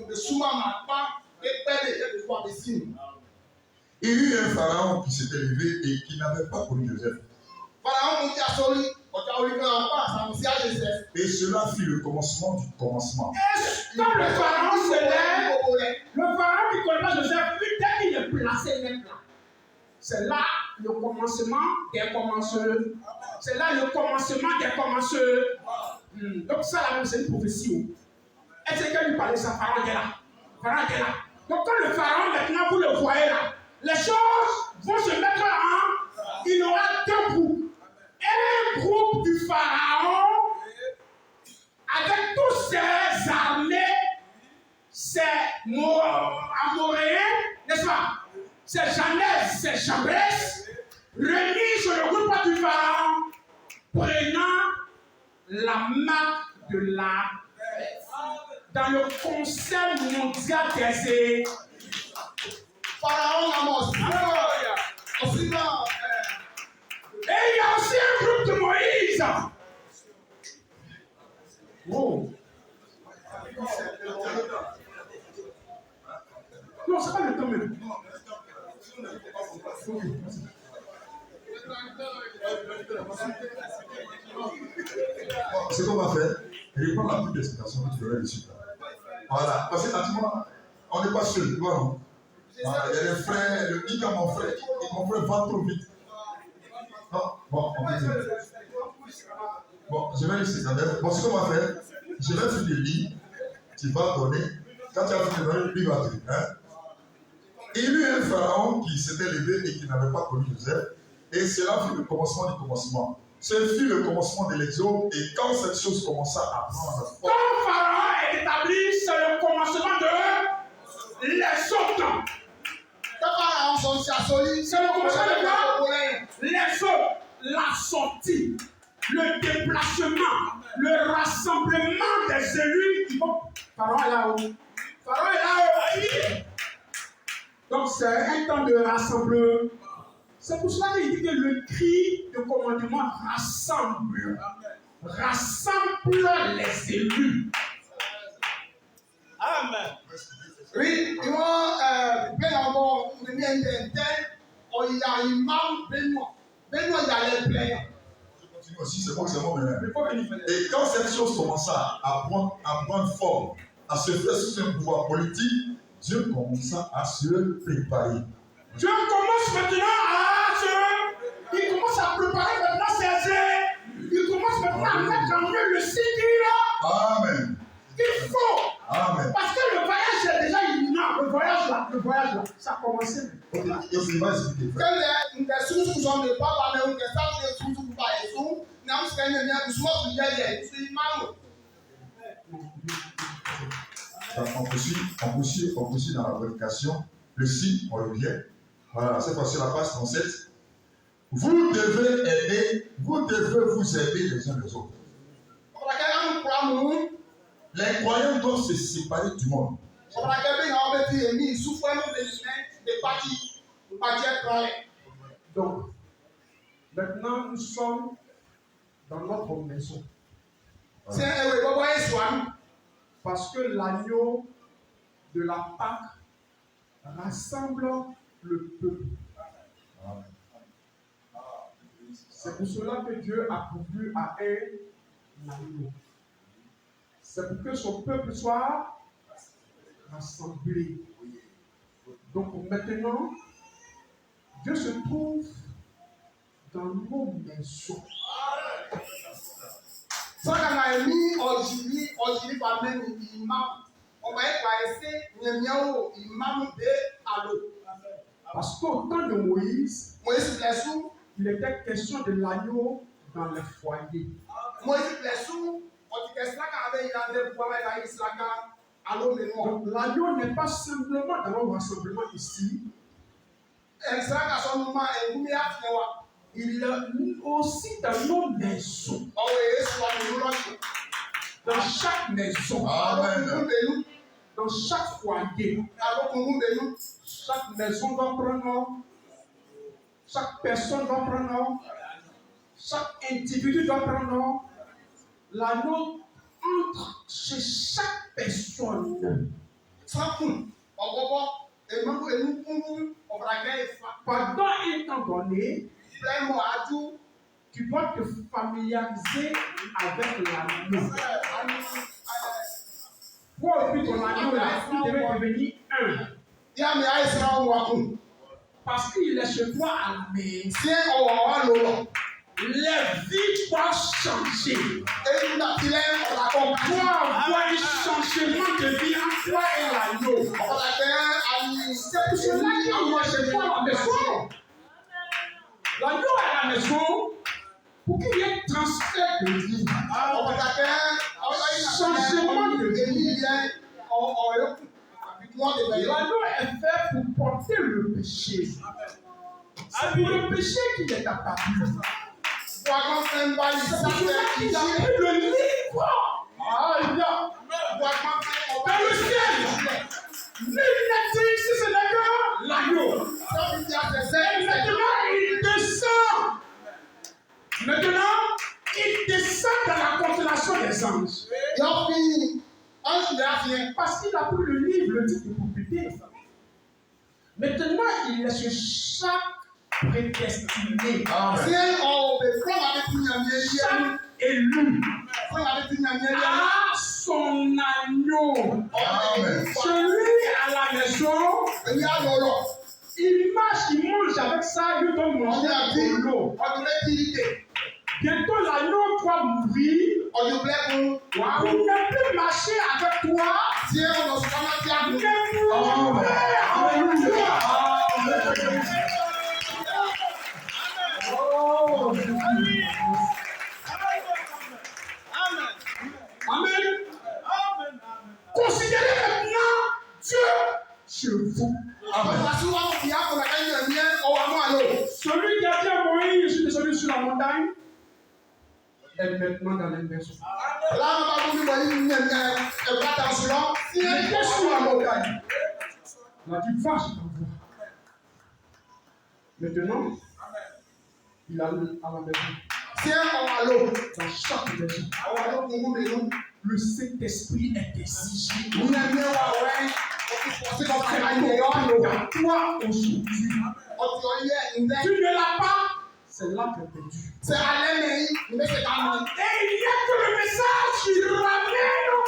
de souvent ma pas et perdre de quoi de signe. Il y eut un pharaon qui s'était levé et qui n'avait pas connu Joseph. Pharaon dit à Soli et cela fut le commencement du commencement. Et quand le pharaon se lève, le pharaon qui ne connaît pas Joseph, dès qu'il est placé même là, c'est là le commencement des commenceurs. C'est là le commencement des commenceurs. Donc ça là, c'est une prophétie. Est-ce que lui parlait ça? Pharaon est là. Pharaon est là. Donc quand le pharaon maintenant vous le voyez là, les choses vont se mettre en. Il aura deux groupes. Un groupe du pharaon avec tous ses armées, ses amoréens, n'est-ce pas? Ses Janès, ses Jabès, réunis sur le groupe du pharaon, prenant la marque de la dans le Conseil mondial des pharaon Amos. Et il y a aussi un groupe de Moïse. Oh. Non, c'est pas le temps même. Ce qu'on va faire, répondre à toute l'explication que tu ferais dessus. Voilà. Parce que naturellement, on n'est pas seul, tu vois, non? Voilà. Il y a des frères, il dit à mon frère va trop vite. Non, bon, on va dire. Bon, je vais laisser ça. Bon, ce qu'on va faire, je vais faire des lignes, tu vas donner. Quand tu as fait des données, il va dire. Hein? Il y eut un pharaon qui s'était levé et qui n'avait pas connu Joseph, et cela fut le commencement du commencement. Ce fut le commencement de l'exode, et quand cette chose commença à prendre forme. Quand Pharaon est établi, c'est le commencement de l'exode. C'est le commencement de quoi? Les autres, la sortie, le déplacement, le rassemblement des élus qui vont. Pharaon est là-haut. Pharaon est là-haut. Donc c'est un temps de rassemblement. C'est pour cela qu'il dit que le cri de commandement rassemble. Rassemble les élus. Amen. Oui, ils vont bien encore venir un tel, il y a imam Benoît. Benoît, il y a les plaies. aussi, c'est moi maintenant. Et quand cette chose commença à prendre forme, à se faire sous un pouvoir politique, Dieu commença à se préparer. Dieu commence maintenant il commence à préparer maintenant ses ailes. Il commence maintenant à mettre en œuvre le cycle. Amen. Il faut. Amen. Parce que le voyage est déjà imminent. Le voyage là, ça a commencé. Ok, il va expliquer. On poursuit dans la prédication. Le si, on revient. Voilà, cette fois-ci, la page 37. Vous devez vous aider les uns les autres. Les croyants doivent se séparer du monde. Donc, maintenant, nous sommes dans notre maison. Parce que l'agneau de la Pâque rassemble le peuple. C'est pour cela que Dieu a pourvu à un agneau. C'est pour que son peuple soit rassemblé. Donc maintenant, Dieu se trouve dans nos maisons. Parce qu'au temps de Moïse, il était question de l'agneau dans les foyers. Donc l'agneau n'est pas simplement dans nos rassemblements ici. Il est aussi dans nos maisons. Dans chaque maison. Amen. Dans chaque foyer. Chaque maison doit prendre. Chaque personne doit prendre. Chaque individu doit prendre. L'agneau entre chez chaque personne. Pendant un temps donné, tu dois te familiariser avec l'agneau. Pour ouvrir ton agneau là, tu devais devenir un. Parce qu'il est chez toi à la maison. Les vies doivent changer. On doit avoir un changement de vie entre toi et l'agneau. C'est pour cela qu'il est chez toi à la maison. L'agneau est à la maison pour qu'il y ait transfert de vie. Changement de vie. L'agneau est fait pour porter le péché. C'est pour le péché qu'il est apparu. C'est pour cela qu'il a pris le livre. Dans le ciel. Nul n'a dit si ce n'est que l'agneau. Et maintenant, il descend dans la constellation des anges. Parce qu'il a pris le livre, le titre de propriété. Maintenant, il est sur chaque prédestiné. Chaque élu a son agneau. Celui à la maison, il marche, il mange avec ça, il doit manger de l'eau. Bientôt l'agneau doit mourir. Il ne peut plus marcher avec toi. Amen. Considérez maintenant Dieu chez vous. Celui qui a dit à Moïse, je suis descendu sur la montagne, est maintenant dans les maisons. Il était sur la montagne. Il a dit, va, je t'envoie. Maintenant, il a à la maison. Dans chaque maison, le Saint-Esprit est exigé. Toi aujourd'hui. Tu ne l'as pas, C'est là qu'elle est due. C'est à l'ennemi, mais c'est à moi. Et il y a que le message qui ramène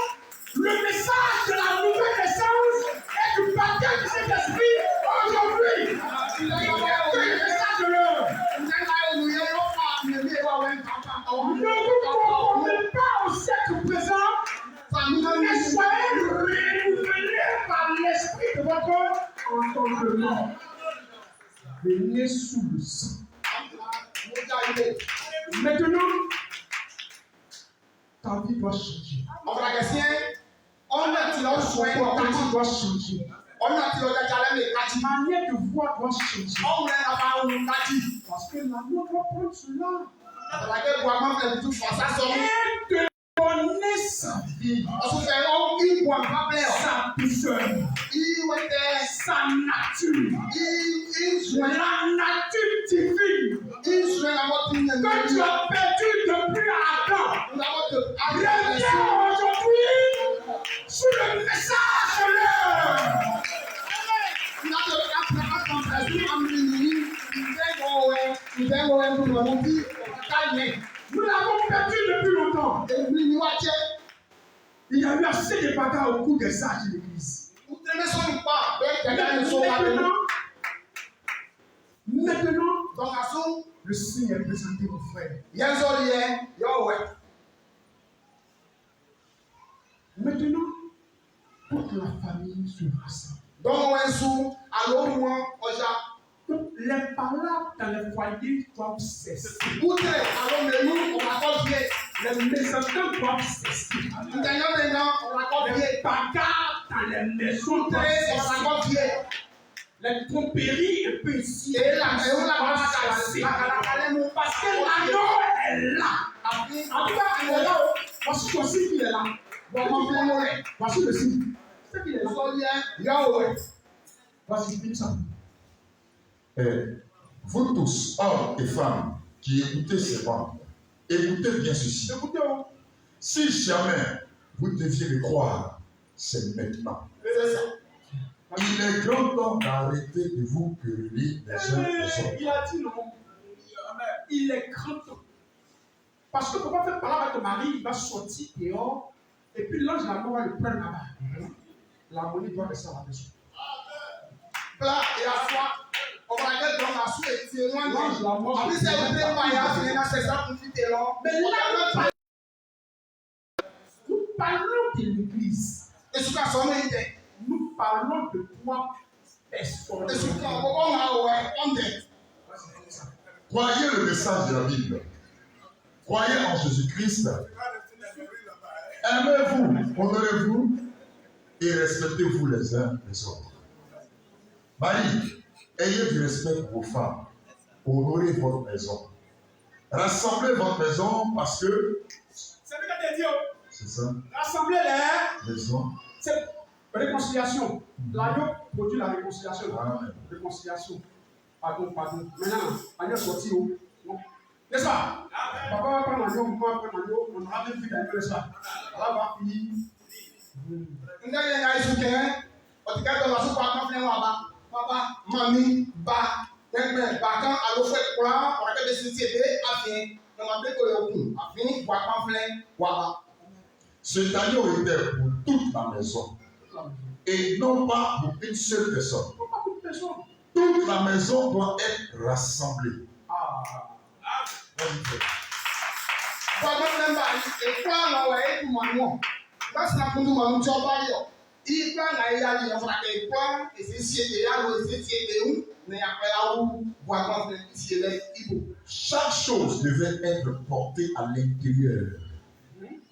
le message de la nouvelle naissance et du baptême du Saint-Esprit aujourd'hui. Il y a que le message de l'heure. Ne vous conformez pas au siècle présent, mais soyez renouvelés par l'esprit de votre entendement. Venez sous le sang. Maintenant, ta vie doit changer. Ta vie doit changer. Ta manière de voir doit changer. Parce que l'amour doit prendre cela. Et de donner sa vie, sa douceur, sa nature, la nature divine que tu as perdu depuis Adam. Reviens aujourd'hui sur le message de l'heure. Nous l'avons perdu depuis longtemps. Il y a eu assez de bagarres au cours des âges de l'église. Maintenant, le signe est présenté aux frères. Maintenant, toute la famille se rassemble. Les palabres dans les foyers doivent cesser. Les mésententes doivent cesser. Les bagarres dans les maisons doivent cesser. Les tromperies un peu ici. Parce que l'agneau est là. En tout cas, il est là. Voici le signe qu'il est là. Voici le signe. C'est qu'il est là. Voici le signe. Vous tous, hommes et femmes, qui écoutez ces bandes, écoutez bien ceci. Si jamais vous deviez le croire, c'est maintenant. Il est grand temps d'arrêter de vous quereller les uns les autres. Il a dit non. Il est grand temps. Parce que pour pas faire parler avec ton mari, il va sortir dehors, et puis l'ange de la mort va le prendre là-bas. L'harmonie doit rester à la maison. Là, et à soi. Mais là, nous parlons de l'église. Nous parlons de toi personnellement. Croyez le message de la Bible. Croyez en Jésus-Christ. Aimez-vous, honorez-vous et respectez-vous les uns les autres. Marie, ayez du respect pour vos femmes. Honorez votre maison. Rassemblez votre maison parce que. C'est ce que tu dit. C'est ça. Rassemblez les maison. C'est réconciliation. L'agneau produit la réconciliation. Amen. Réconciliation. Pardon. Maintenant, l'agneau est sorti où? Non. N'est-ce pas? Papa va prendre l'agneau, maman va prendre l'agneau, on aura même vu l'agneau, n'est-ce pas? Là, on va finir. Papa, mamie, ba, quand allo fait quoi, on a des sociétés, afin, on a fait que afin, boire plein, Cet agneau était pour toute la maison. Et non pas pour une seule personne. Toute la maison doit être rassemblée. Chaque chose devait être portée à l'intérieur.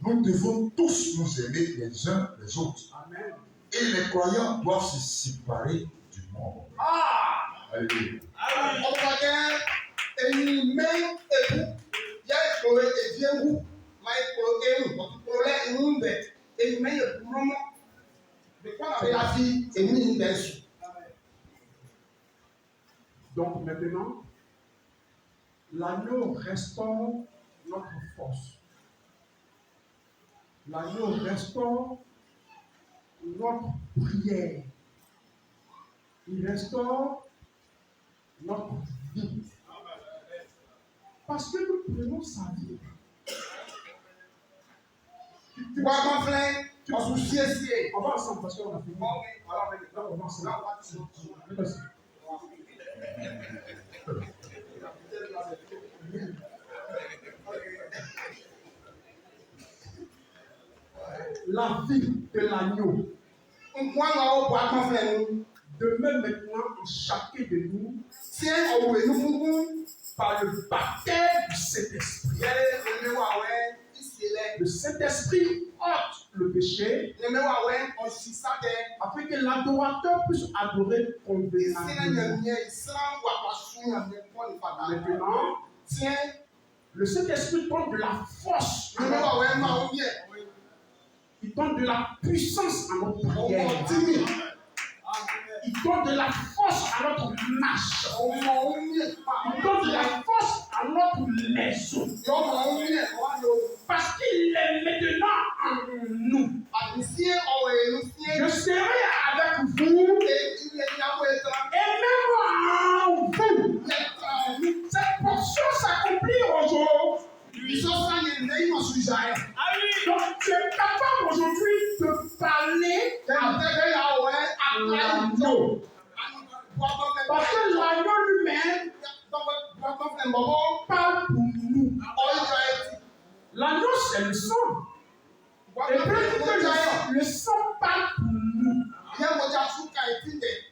Nous devons tous nous aimer les uns les autres. Amen. Et les croyants doivent se séparer du monde. Alléluia. Donc maintenant, l'agneau restaure notre force. L'agneau restaure notre prière. Il restaure notre vie. Parce que nous prenons sa vie. Tu vois, mon frère, on se soucie. On va ensemble parce qu'on a fini. Alors, maintenant, on va ensemble. La vie de l'agneau. Demeure maintenant en chacun de nous par le baptême du Saint-Esprit. Le Saint-Esprit ôte le péché afin que l'adorateur puisse adorer convenablement. Maintenant, le Saint-Esprit donne de la force. Il donne de la puissance à notre prière. Il donne de la force à notre marche. Il donne de la force à notre maison. Parce qu'il est maintenant en nous. Je serai avec vous et même en vous. Cette portion s'accomplit aujourd'hui. Donc tu es capable aujourd'hui de parler avec l'agneau. Parce que l'agneau lui-même parle pour nous. L'agneau, c'est le sang. Et plus que le sang parle pour nous.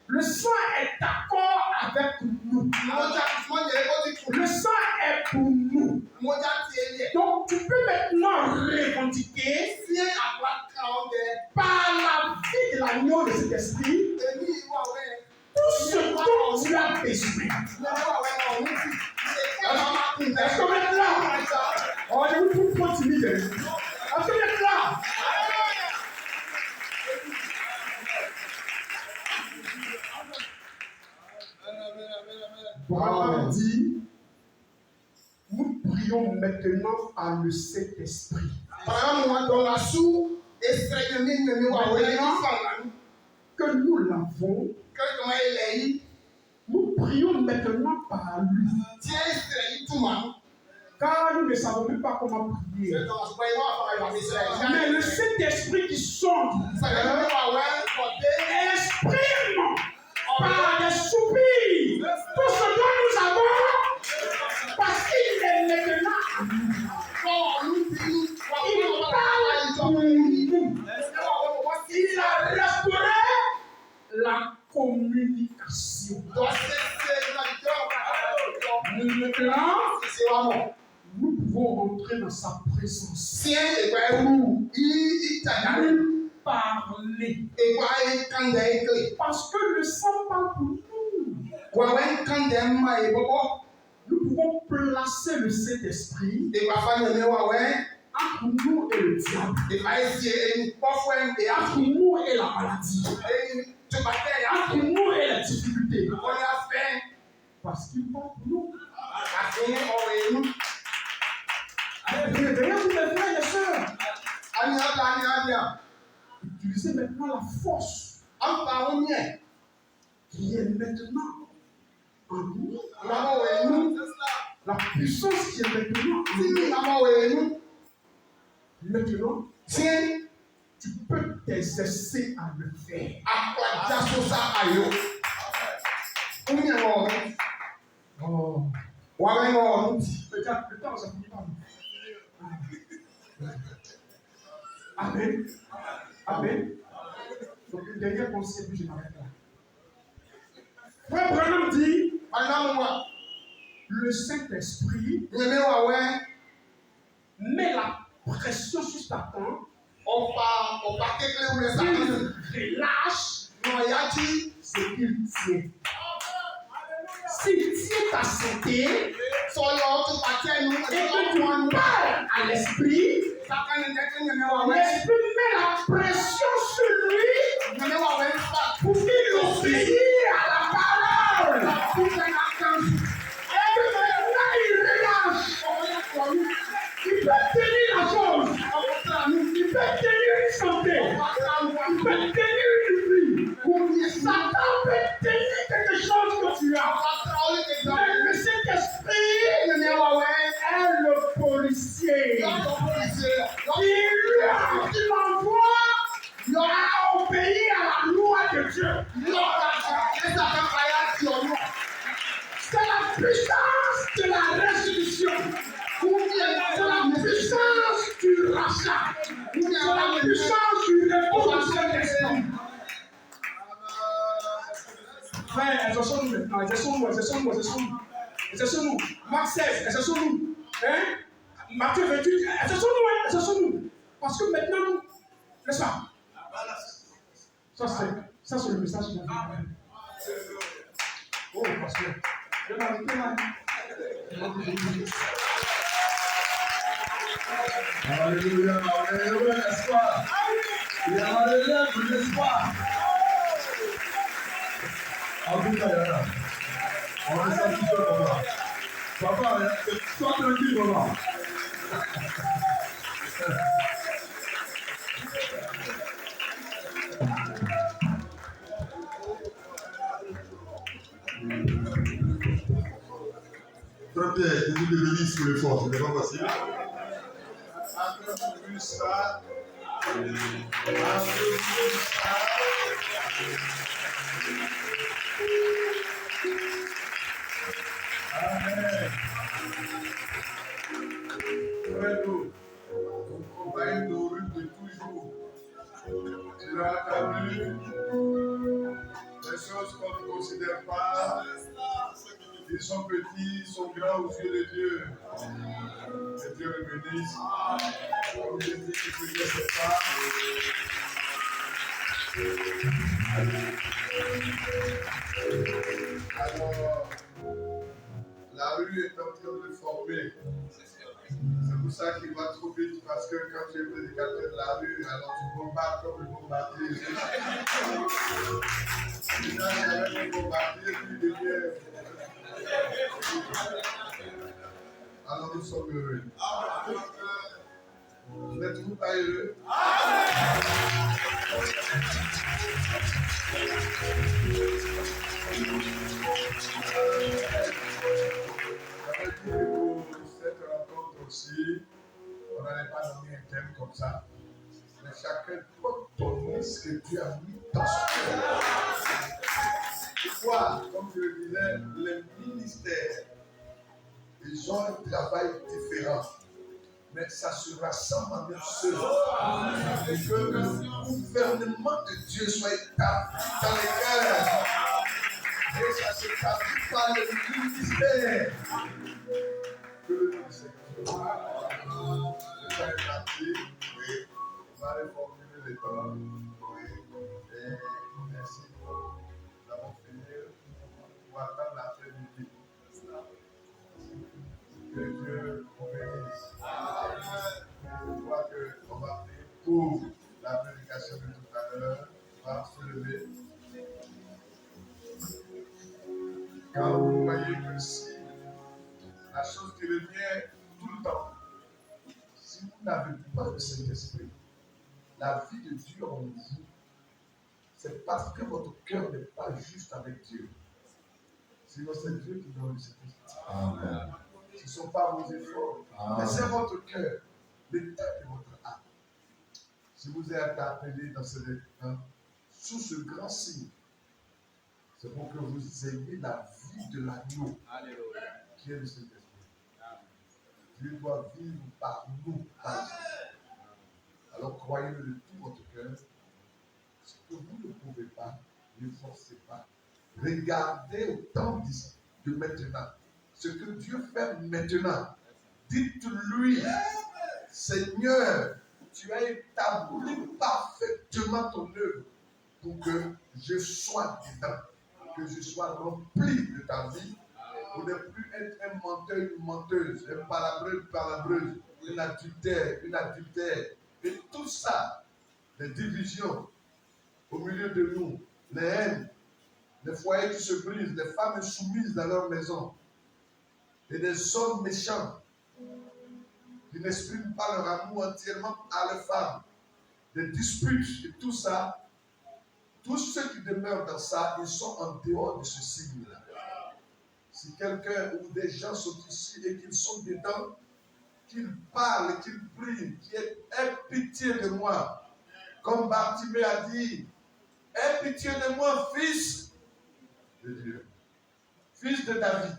Le sang est d'accord avec nous. Le sang est pour nous. Donc tu peux maintenant revendiquer par la vie de l'agneau de cet esprit tout ce dont tu as besoin. Est-ce que maintenant, on est pour continuer? Est-ce que maintenant, Branham dit, nous prions maintenant à le Saint-Esprit. Que nous l'avons, nous prions maintenant par lui. Car nous ne savons même pas comment prier. Mais le Saint-Esprit qui sonde exprime par des soupirs tout ce dont nous avons, parce qu'il est maintenant à nous. Il parle pour nous. Il a restauré la communication. Maintenant, nous pouvons rentrer dans sa présence. Parler. Parce que le sang parle pour nous. Nous pouvons placer le Saint-Esprit entre nous et le diable. Entre nous et la maladie. Entre nous et la difficulté. Parce qu'il parle pour nous. Réveillez-vous mes frères et sœurs. Utilisez maintenant la force qui est maintenant en nous. La puissance qui est maintenant en nous. Maintenant, tu peux t'exercer à le faire. Oh. Le temps, ça finit pas. Amen. Amen. Donc, une dernière pensée, puis je m'arrête là. Frère Branham dit, le Saint-Esprit met la pression sur Satan. Il relâche ce qu'il tient. S'il tient ta santé et que tu parles à l'esprit, l'esprit met la pression sur lui pour qu'il obéisse à la parole. Et que maintenant il relâche. Il peut tenir la chose. Il peut tenir une santé. Il peut tenir une vie. Satan peut tenir quelque chose que tu as. Mais le Saint-Esprit puissance de la restitution. C'est la puissance du rachat. C'est la puissance du repos du Saint-Esprit. Frère, exerçons-nous maintenant. Exerçons-nous. Marc 16, exerçons-nous. Hein? Matthieu 28, exerçons-nous. Parce que maintenant, n'est-ce pas? Ça, c'est le message de la vie. Oh, pasteur. Je vais m'arrêter là. Alléluia, alléluia, l'espoir. Il y a alléluia, l'espoir. En tout cas, on est satisfait, papa. Papa, sois tranquille, papa. Très bien, je dis de venir sur le fort, ce n'est pas facile. Amen. Frère, ton compagnon de route de toujours. Tu l'as entendu. Les choses qu'on ne considère pas. Ils sont petits, ils sont grands aux yeux de Dieu. Que Dieu le bénisse. Comme je dis, je peux dire c'est ça. Alors, la rue est en train de former. C'est pour ça qu'il va trop vite, parce que quand tu es prédicateur de la rue, alors tu bombardes comme le bombardier. Déjà, avec le bombardier, puis derrière. Alors nous sommes heureux. N'êtes-vous pas heureux? J'avais dit que pour cette rencontre aussi, on n'allait pas donner un thème comme ça. Mais chacun doit donner ce que Dieu a mis dans son cœur. Pourquoi, comme je le disais, les ministères, ils ont un travail différent. Mais ça se rassemble en une seule. Et que le gouvernement de Dieu soit établi dans les cœurs. Et ça s'établit par le ministère. Que le ministère. C'est un parti, oui. On va reformuler les temps. Oui. Et merci. Nous avons fini pour attendre l'après-midi. Que Dieu vous bénisse. Je crois qu'on va prier pour la prédication de tout à l'heure. On va se lever. Quand vous voyez que si la chose qui revient tout le temps, si vous n'avez pas le Saint-Esprit, la vie de Dieu en vous, c'est parce que votre cœur n'est pas juste avec Dieu. Sinon, c'est Dieu qui donne le Saint-Esprit. Amen. Ce ne sont pas vos efforts, mais c'est votre cœur, l'état de votre âme. Si vous êtes appelé dans ce temps, sous ce grand signe, c'est pour que vous ayez la vie de l'agneau, qui est le Saint-Esprit. Dieu doit vivre par nous. Alors croyez-le de tout votre cœur. Ce que vous ne pouvez pas, ne forcez pas. Regardez au temps de maintenant. Ce que Dieu fait maintenant, dites-lui, Seigneur, tu as établi parfaitement ton œuvre pour que je sois dedans, que je sois rempli de ta vie, pour ne plus être un menteur, une menteuse, un palabreux, une palabreuse, un adultère, une adultère. Et tout ça, les divisions au milieu de nous, les haines, les foyers qui se brisent, les femmes insoumises dans leur maison, et des hommes méchants qui n'expriment pas leur amour entièrement à leurs femmes, des disputes et tout ça, tous ceux qui demeurent dans ça, ils sont en dehors de ce signe-là. Si quelqu'un ou des gens sont ici et qu'ils sont dedans, qu'ils parlent, qu'ils prient, qu'ils aient pitié de moi, comme Bartimée a dit, aie pitié de moi, fils de Dieu, fils de David.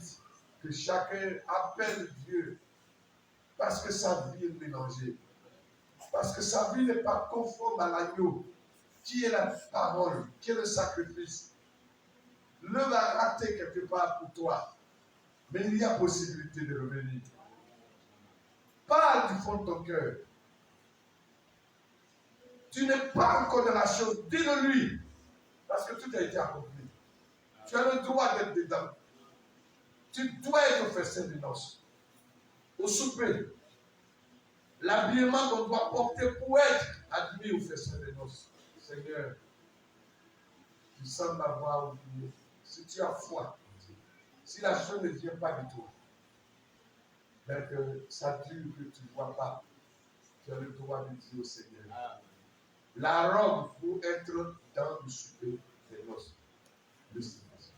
Que chacun appelle Dieu parce que sa vie est mélangée. Parce que sa vie n'est pas conforme à l'agneau, qui est la parole, qui est le sacrifice. L'un va rater quelque part pour toi, mais il y a possibilité de revenir. Parle du fond de ton cœur. Tu n'es pas en condamnation, dis-le lui, parce que tout a été accompli. Tu as le droit d'être dedans. Tu dois être au festin de noces, au souper. L'habillement qu'on doit porter pour être admis au festin de noces. Seigneur, tu sembles m'avoir oublié. Si tu as foi, si la chose ne vient pas de toi, mais que ça dure, que tu ne vois pas, tu as le droit de dire au Seigneur. La robe pour être dans le souper des noces. Le silence.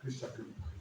Que chacun prie.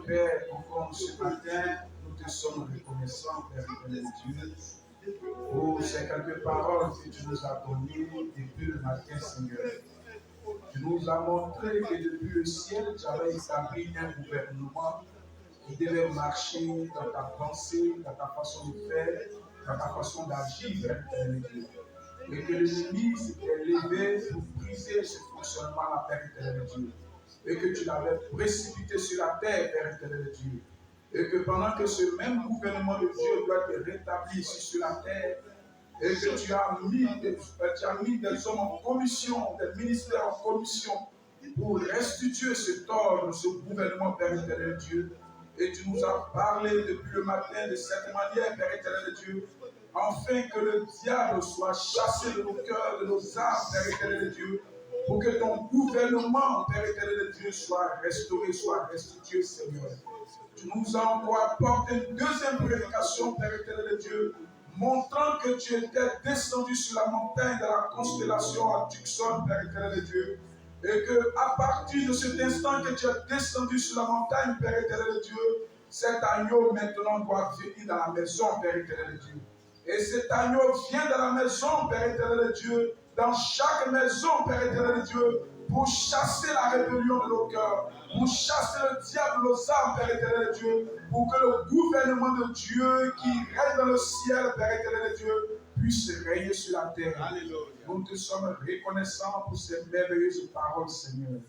Père, encore ce matin, nous te sommes reconnaissants, Père éternel Dieu, pour ces quelques paroles que tu nous as données depuis le matin, Seigneur. Tu nous as montré que depuis le ciel, tu avais établi un gouvernement qui devait marcher dans ta pensée, dans ta façon de faire, dans ta façon d'agir, Père éternel Dieu. Et que l'ennemi s'était levé pour briser ce fonctionnement-là, Père éternel Dieu. Et que tu l'avais précipité sur la terre, Père éternel Dieu. Et que pendant que ce même gouvernement de Dieu doit être rétabli ici sur la terre, et que tu as mis des hommes en commission, des ministères en commission, pour restituer cet ordre, ce gouvernement, Père éternel Dieu. Et tu nous as parlé depuis le matin de cette manière, Père éternel Dieu, afin que le diable soit chassé de nos cœurs, de nos âmes, Père éternel Dieu, pour que ton gouvernement, Père éternel Dieu, soit restauré, soit restitué, Seigneur. Tu nous as encore apporté une deuxième prédication, Père éternel Dieu, montrant que tu étais descendu sur la montagne de la constellation à Tucson, Père éternel Dieu, et qu'à partir de cet instant que tu es descendu sur la montagne, Père éternel Dieu, cet agneau maintenant doit venir dans la maison, Père éternel Dieu. Et cet agneau vient dans la maison, Père éternel Dieu, dans chaque maison, Père éternel Dieu, pour chasser la rébellion de nos cœurs, pour chasser le diable de nos âmes, Père éternel Dieu, pour que le gouvernement de Dieu qui règne dans le ciel, Père éternel Dieu, puisse régner sur la terre. Alléluia. Nous te sommes reconnaissants pour ces merveilleuses paroles, Seigneur.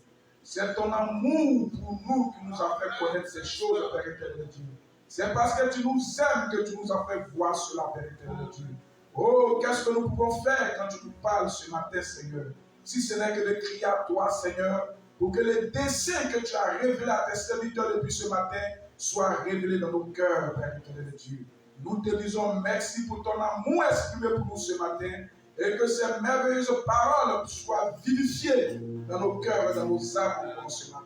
C'est ton amour pour nous qui nous a fait connaître ces choses, Père éternel Dieu. C'est parce que tu nous aimes que tu nous as fait voir cela, Père éternel Dieu. Oh, qu'est-ce que nous pouvons faire quand tu nous parles ce matin, Seigneur? Si ce n'est que de crier à toi, Seigneur, pour que les desseins que tu as révélés à tes serviteurs depuis ce matin soit révélé dans nos cœurs, Père éternel de Dieu. Nous te disons merci pour ton amour exprimé pour nous ce matin et que ces merveilleuses paroles soient vivifiées dans nos cœurs et dans nos âmes pour ce matin.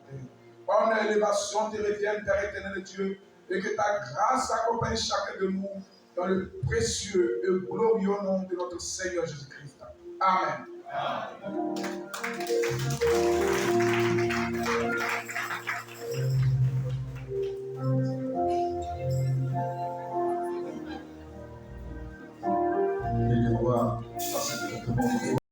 Honneur et élévation te reviennent, Père éternel de Dieu, et que ta grâce accompagne chacun de nous dans le précieux et glorieux nom de notre Seigneur Jésus-Christ. Amen. Amen.